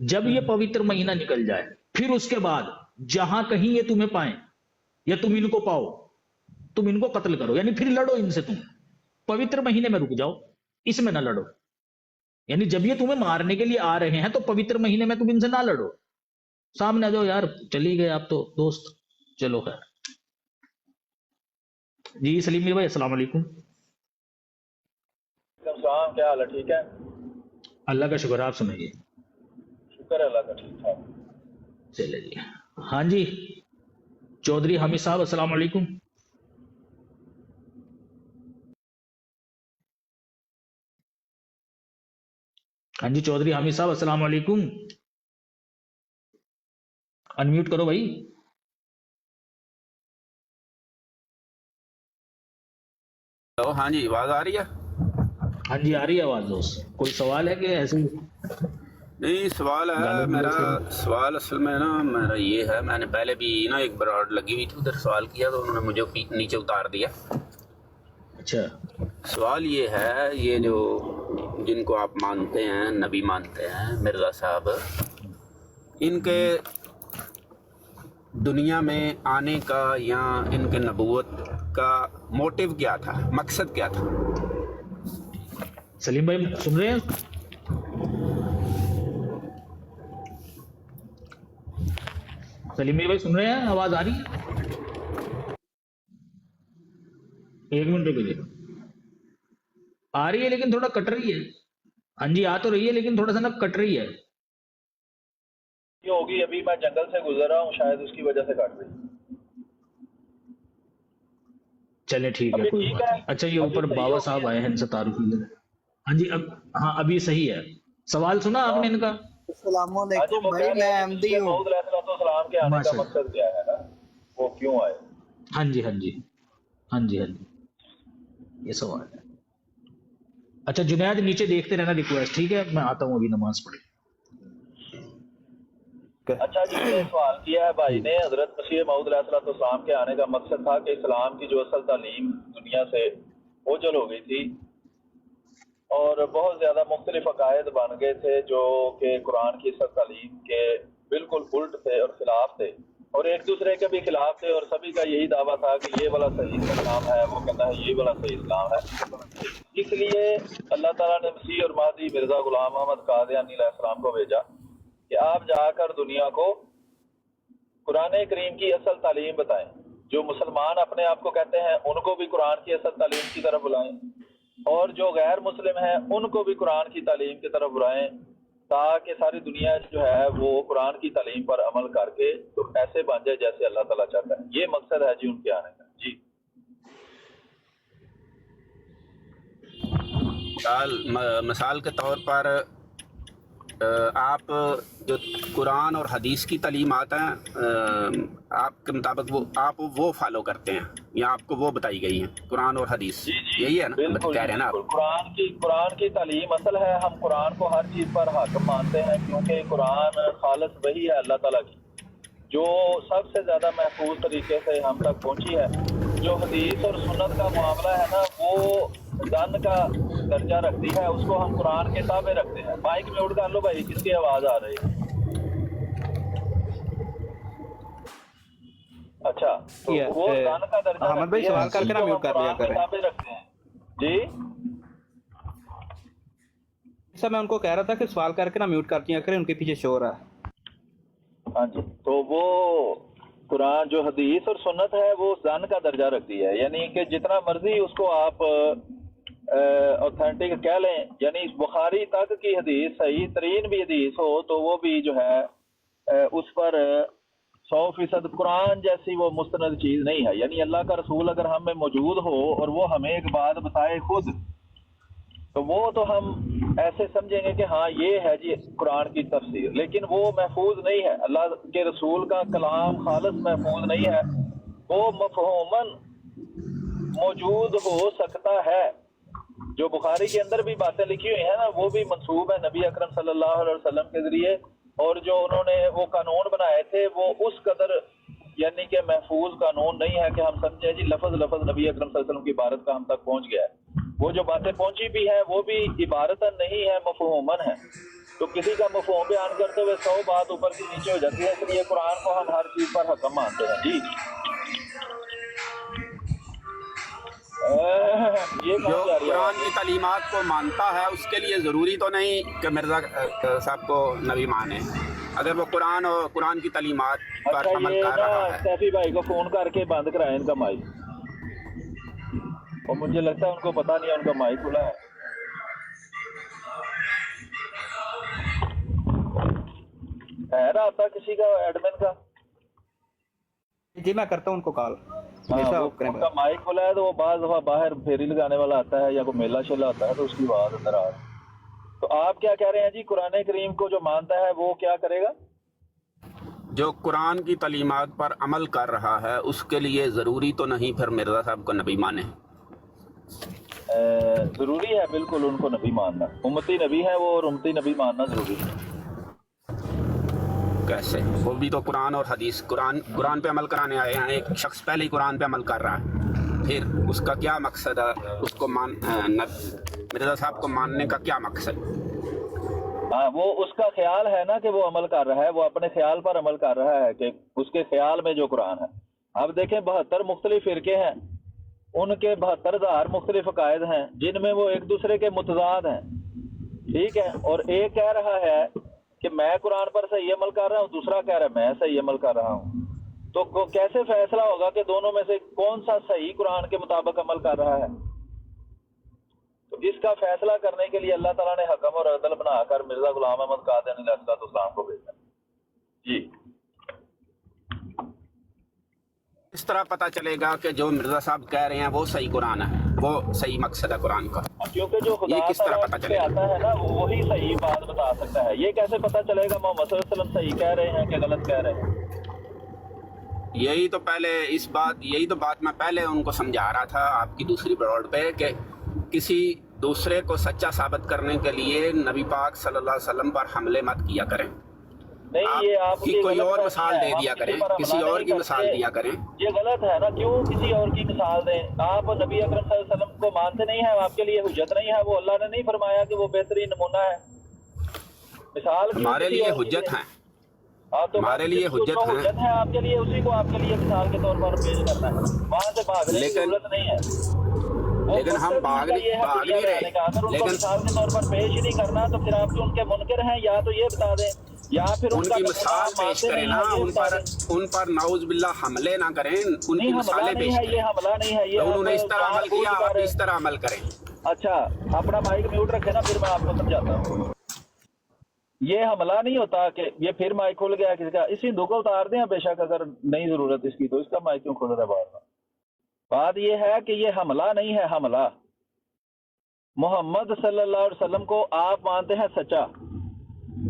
जब ये पवित्र महीना निकल जाए, फिर उसके बाद जहां कहीं ये तुम्हें पाए या तुम इनको पाओ, तुम इनको कत्ल करो, यानी फिर लड़ो इनसे। तुम पवित्र महीने में रुक जाओ, इसमें ना लड़ो। यानी जब ये तुम्हें मारने के लिए आ रहे हैं, तो पवित्र महीने में तुम इनसे ना लड़ो, सामने आ जाओ। यार चली गए आप तो दोस्त, चलो खैर जी। सलीम मीर भाई अस्सलाम वालेकुम।
सलाम, क्या हाल है? ठीक है,
अल्लाह का शुक्र, आप सुनाइए।
शुक्र है अल्लाह का, ठीक ठाक।
चले जी। हाँ जी, चौधरी हामिद साहब अस्सलाम वालेकुम। हाँ जी चौधरी हामिद साहब अस्सलाम वालेकुम, अनम्यूट करो भाई।
तो हाँ जी, आवाज आ रही है?
हाँ जी आ रही है आवाज दोस्त। कोई सवाल है कि ऐसे ही
नहीं, सवाल है
गाली
मेरा।
गलौज करें?
सवाल असल में ना मेरा ये है, मैंने पहले भी ना एक बार लगी हुई थी उधर सवाल किया, तो उन्होंने मुझे नीचे उतार दिया।
अच्छा
सवाल ये है, ये जो जिनको आप मानते हैं, नबी मानते हैं, मिर्ज़ा साहब, इनके दुनिया में आने का या इनके नबूवत का मोटिव क्या था, मकसद क्या था?
सलीम भाई सुन रहे हैं? सलीम भाई सुन रहे हैं? आवाज आ रही है? एक मिनट रुकिए, आ रही है लेकिन थोड़ा कट रही है। हाँ जी आ तो रही है लेकिन थोड़ा सा ना कट रही है।
ये होगी, अभी मैं जंगल से गुजर रहा हूँ, शायद उसकी वजह से काट रही।
चले ठीक है,
अभी
कोई
ठीक
बात
है?
नहीं। अच्छा ये
अभी
ऊपर
सही
बाबा
हो
साहब
गया?
आए हैं, इनसे तारुफ ले लें। हाँ जी अब, हाँ अभी सही है। सवाल सुना आपने इनका?
हाँ जी,
अस्सलामुअलैकुम
वो
भाई,
कह रहे
मैं
हैं
अहमदी
कि
हूँ।
महमूद अलैहिस्सलाम के आने का
माशाल्लाह।
मकसद क्या है ना, वो क्यों आए?
हाँ जी हाँ जी हाँ जी हाँ जी, ये सवाल है। अच्छा जुनैद नीचे देखते रहना, रिक्वेस्ट, ठीक है, मैं आता हूँ अभी नमाज पढ़।
अच्छा जी, ये सवाल किया है भाई ने, हजरत मसीह मऊद अलैहिस्सलाम के आने का मकसद था कि इस्लाम की जो असल तालीम दुनिया से ओझल हो गई थी और बहुत ज़्यादा मुख्तलिफ अकायद बन गए थे जो कि कुरान की असल तालीम के बिल्कुल उल्ट थे और खिलाफ थे, और एक दूसरे के भी खिलाफ थे, और सभी का यही दावा था कि ये वाला सही इस्लाम है, वो कहता है ये वाला सही इस्लाम है। इसलिए अल्लाह ताला ने मसीह और महदी मिर्ज़ा गुलाम अहमद कादियानी अलैहिस्सलाम को भेजा कि आप जाकर दुनिया को कुरान करीम की असल तालीम बताएं, جو مسلمان اپنے آپ کو کہتے ہیں ان کو بھی قرآن کی اصل تعلیم کی طرف بلائیں، اور جو غیر مسلم ہیں ان کو بھی قرآن کی تعلیم کی طرف بلائیں، تاکہ ساری دنیا جو ہے وہ قرآن کی تعلیم پر عمل کر کے تو ایسے بن جائے جیسے اللہ تعالیٰ چاہتا ہے۔ یہ مقصد ہے جی ان کے آنے کا۔ جی
مثال کے طور پر آپ جو قرآن اور حدیث کی تعلیمات ہیں آپ کے مطابق آپ وہ فالو کرتے ہیں یا آپ کو وہ بتائی گئی ہیں قرآن اور حدیث؟ یہی ہے نا
بالکل،
کہہ رہے ہیں نا آپ؟
قرآن کی تعلیم اصل ہے۔ ہم قرآن کو ہر چیز پر حاکم مانتے ہیں، کیونکہ قرآن خالص وہی ہے اللہ تعالیٰ کی جو سب سے زیادہ محفوظ طریقے سے ہم تک پہنچی ہے۔ جو حدیث اور سنت کا معاملہ ہے نا وہ زن کا درجہ رکھتی ہے، اس کو ہم قرآن کے تابع رکھتے ہیں۔ مائک میوٹ کر لو بھائی، کس کی آواز آ رہی ہے؟ اچھا تو وہ زن کا درجہ
احمد بھائی سوال کر کے نا میوٹ کر لیا کریں۔
تابع رکھتے ہیں جی۔
سر میں ان کو کہہ رہا تھا کہ سوال کر کے نا میوٹ کر دیا کریں، ان کے پیچھے شور ہے۔
ہاں جی، تو وہ قرآن جو حدیث اور سنت ہے وہ زن کا درجہ رکھتی ہے، یعنی کہ جتنا مرضی اس کو آپ اوتھینٹک کہہ لیں، یعنی بخاری تک کی حدیث صحیح ترین بھی حدیث ہو تو وہ بھی جو ہے اس پر 100% قرآن جیسی وہ مستند چیز نہیں ہے۔ یعنی اللہ کا رسول اگر ہم میں موجود ہو اور وہ ہمیں ایک بات بتائے خود تو وہ تو ہم ایسے سمجھیں گے کہ ہاں یہ ہے جی قرآن کی تفسیر، لیکن وہ محفوظ نہیں ہے۔ اللہ کے رسول کا کلام خالص محفوظ نہیں ہے، وہ مفہوماً موجود ہو سکتا ہے۔ جو بخاری کے اندر بھی باتیں لکھی ہوئی ہیں نا وہ بھی منسوب ہے نبی اکرم صلی اللہ علیہ وسلم کے ذریعے، اور جو انہوں نے وہ قانون بنائے تھے وہ اس قدر یعنی کہ محفوظ قانون نہیں ہے کہ ہم سمجھیں جی لفظ لفظ نبی اکرم صلی اللہ علیہ وسلم کی عبارت کا ہم تک پہنچ گیا ہے۔ وہ جو باتیں پہنچی بھی ہیں وہ بھی عبارتاً نہیں ہے، مفہوماً ہے۔ تو کسی کا مفہوم بیان کرتے ہوئے 100 بات اوپر سے نیچے ہو جاتی ہے، اس لیے قرآن کو ہم ہر چیز پر حکم مانتے ہیں۔ جی یہ
جو قرآن کی تعلیمات کو مانتا ہے اس کے لیے ضروری تو نہیں کہ مرزا صاحب کو نبی مانے، اگر وہ قرآن اور قرآن کی تعلیمات پر عمل کر رہا ہے۔
سیفی بھائی کو فون کر کے بند کرائیں ان کا مائک، اور مجھے لگتا ہے ان کو پتا نہیں ہے ان کا مائک کھلا ہے۔ ہے رابطہ کسی کا ایڈمن کا؟
جی میں کرتا ہوں ان کو کال۔
ان کا مائک کھلا ہے تو وہ بعض دفعہ باہر پھیری لگانے والا آتا ہے یا کوئی میلہ شیلہ آتا ہے تو اس کی آواز اندر آ رہی ہے۔ تو آپ کیا کہہ رہے ہیں جی، قرآن کریم کو جو مانتا ہے وہ کیا کرے گا؟
جو قرآن کی تعلیمات پر عمل کر رہا ہے اس کے لیے ضروری تو نہیں پھر مرزا صاحب کو نبی مانے؟
ضروری ہے بالکل ان کو نبی ماننا، امتی نبی ہے وہ، اور امتی نبی ماننا ضروری ہے۔
کیسے؟ وہ بھی تو قرآن اور حدیث قرآن پہ عمل کرانے آئے ہیں، ایک شخص پہلے ہی قرآن پہ عمل کر رہا ہے، پھر اس کا کیا مقصد ہے؟ اس کو مرزا صاحب کو ماننے کا کیا مقصد؟
ہاں وہ اس کا خیال ہے نا کہ وہ عمل کر رہا ہے، وہ اپنے خیال پر عمل کر رہا ہے کہ اس کے خیال میں جو قرآن ہے۔ اب دیکھیں 72 مختلف فرقے ہیں، ان کے 72,000 مختلف عقائد ہیں جن میں وہ ایک دوسرے کے متضاد ہیں، ٹھیک ہے، اور ایک کہہ رہا ہے کہ میں قرآن پر صحیح عمل کر رہا ہوں، دوسرا کہہ رہا ہے میں صحیح عمل کر رہا ہوں، تو کیسے فیصلہ ہوگا کہ دونوں میں سے کون سا صحیح قرآن کے مطابق عمل کر رہا ہے؟ تو اس کا فیصلہ کرنے کے لیے اللہ تعالیٰ نے حکم اور عدل بنا کر مرزا غلام احمد قادیانی علیہ السلام کو بھیجا۔ جی
اس طرح پتہ چلے گا کہ جو مرزا صاحب کہہ رہے ہیں وہ صحیح قرآن ہے، وہ صحیح مقصد ہے قرآن کا؟
کیونکہ جو خدا
یہ کس طرح پتہ چلے گا؟
آتا ہے نا وہی صحیح بات بتا سکتا ہے۔ یہ کیسے پتہ چلے گا محمد صلی اللہ علیہ وسلم صحیح کہہ رہے ہیں کہ غلط کہہ رہے ہیں؟
یہی تو بات میں پہلے ان کو سمجھا رہا تھا آپ کی دوسری بروڈ پہ، کہ کسی دوسرے کو سچا ثابت کرنے کے لیے نبی پاک صلی اللہ علیہ وسلم پر حملے مت کیا کریں،
نہیں یہ آپ
کی کوئی اور مثال دے دیا کریں، کسی اور کی مثال دیا کریں۔
یہ غلط ہے نا، کیوں کسی اور کی مثال دیں؟ آپ نبی اکرم صلی اللہ علیہ وسلم کو مانتے نہیں ہیں، آپ کے لیے حجت نہیں ہے، وہ اللہ نے نہیں فرمایا کہ وہ بہترین نمونہ ہے؟ مثال
ہمارے لیے حجت ہیں، ہمارے لیے حجت ہیں،
آپ کے لیے اسی کو آپ کے لیے مثال کے طور پر پیش کرنا ہے، وہاں سے بھاگنے کی ضرورت نہیں ہے۔
لیکن ہم بھاگ نہیں رہے،
اگر ان کو مثال کے طور پر پیش ہی نہیں کرنا تو پھر آپ جو ان کے منکر ہیں یا تو یہ بتا دیں या फिर उनका
उनकी मिसाल पेश करें ना, उन पर नाउज बिल्ला हमले ना करें, उनकी
नहीं, हमला
मिसालें
नहीं
पेश
है, ये
करें।
हमला नहीं है, ये
तो उन्होंने इस तरह अमल किया, आप इस तरह अमल करें।
अच्छा, अपना माइक म्यूट रखे ना, फिर मैं आपको समझाता हूँ। ये हमला नहीं होता कि ये फिर माइक खुल गया किसी का, इस हिंदू को उतार दें बेशक, अगर नहीं जरूरत इसकी तो इसका माइक क्यों खुल रहा है बार बार। बात ये है कि ये हमला नहीं है, हमला। मोहम्मद सल्लल्लाहु अलैहि वसल्लम को आप मानते हैं सच्चा,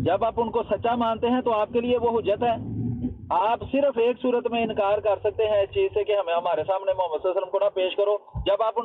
जब आप उनको सच्चा मानते हैं तो आपके लिए वो हुज्जत है। आप सिर्फ एक सूरत में इनकार कर सकते हैं इस चीज से कि हमें हमारे सामने मोहम्मद सल्लल्लाहु अलैहि वसल्लम को ना पेश करो, जब आप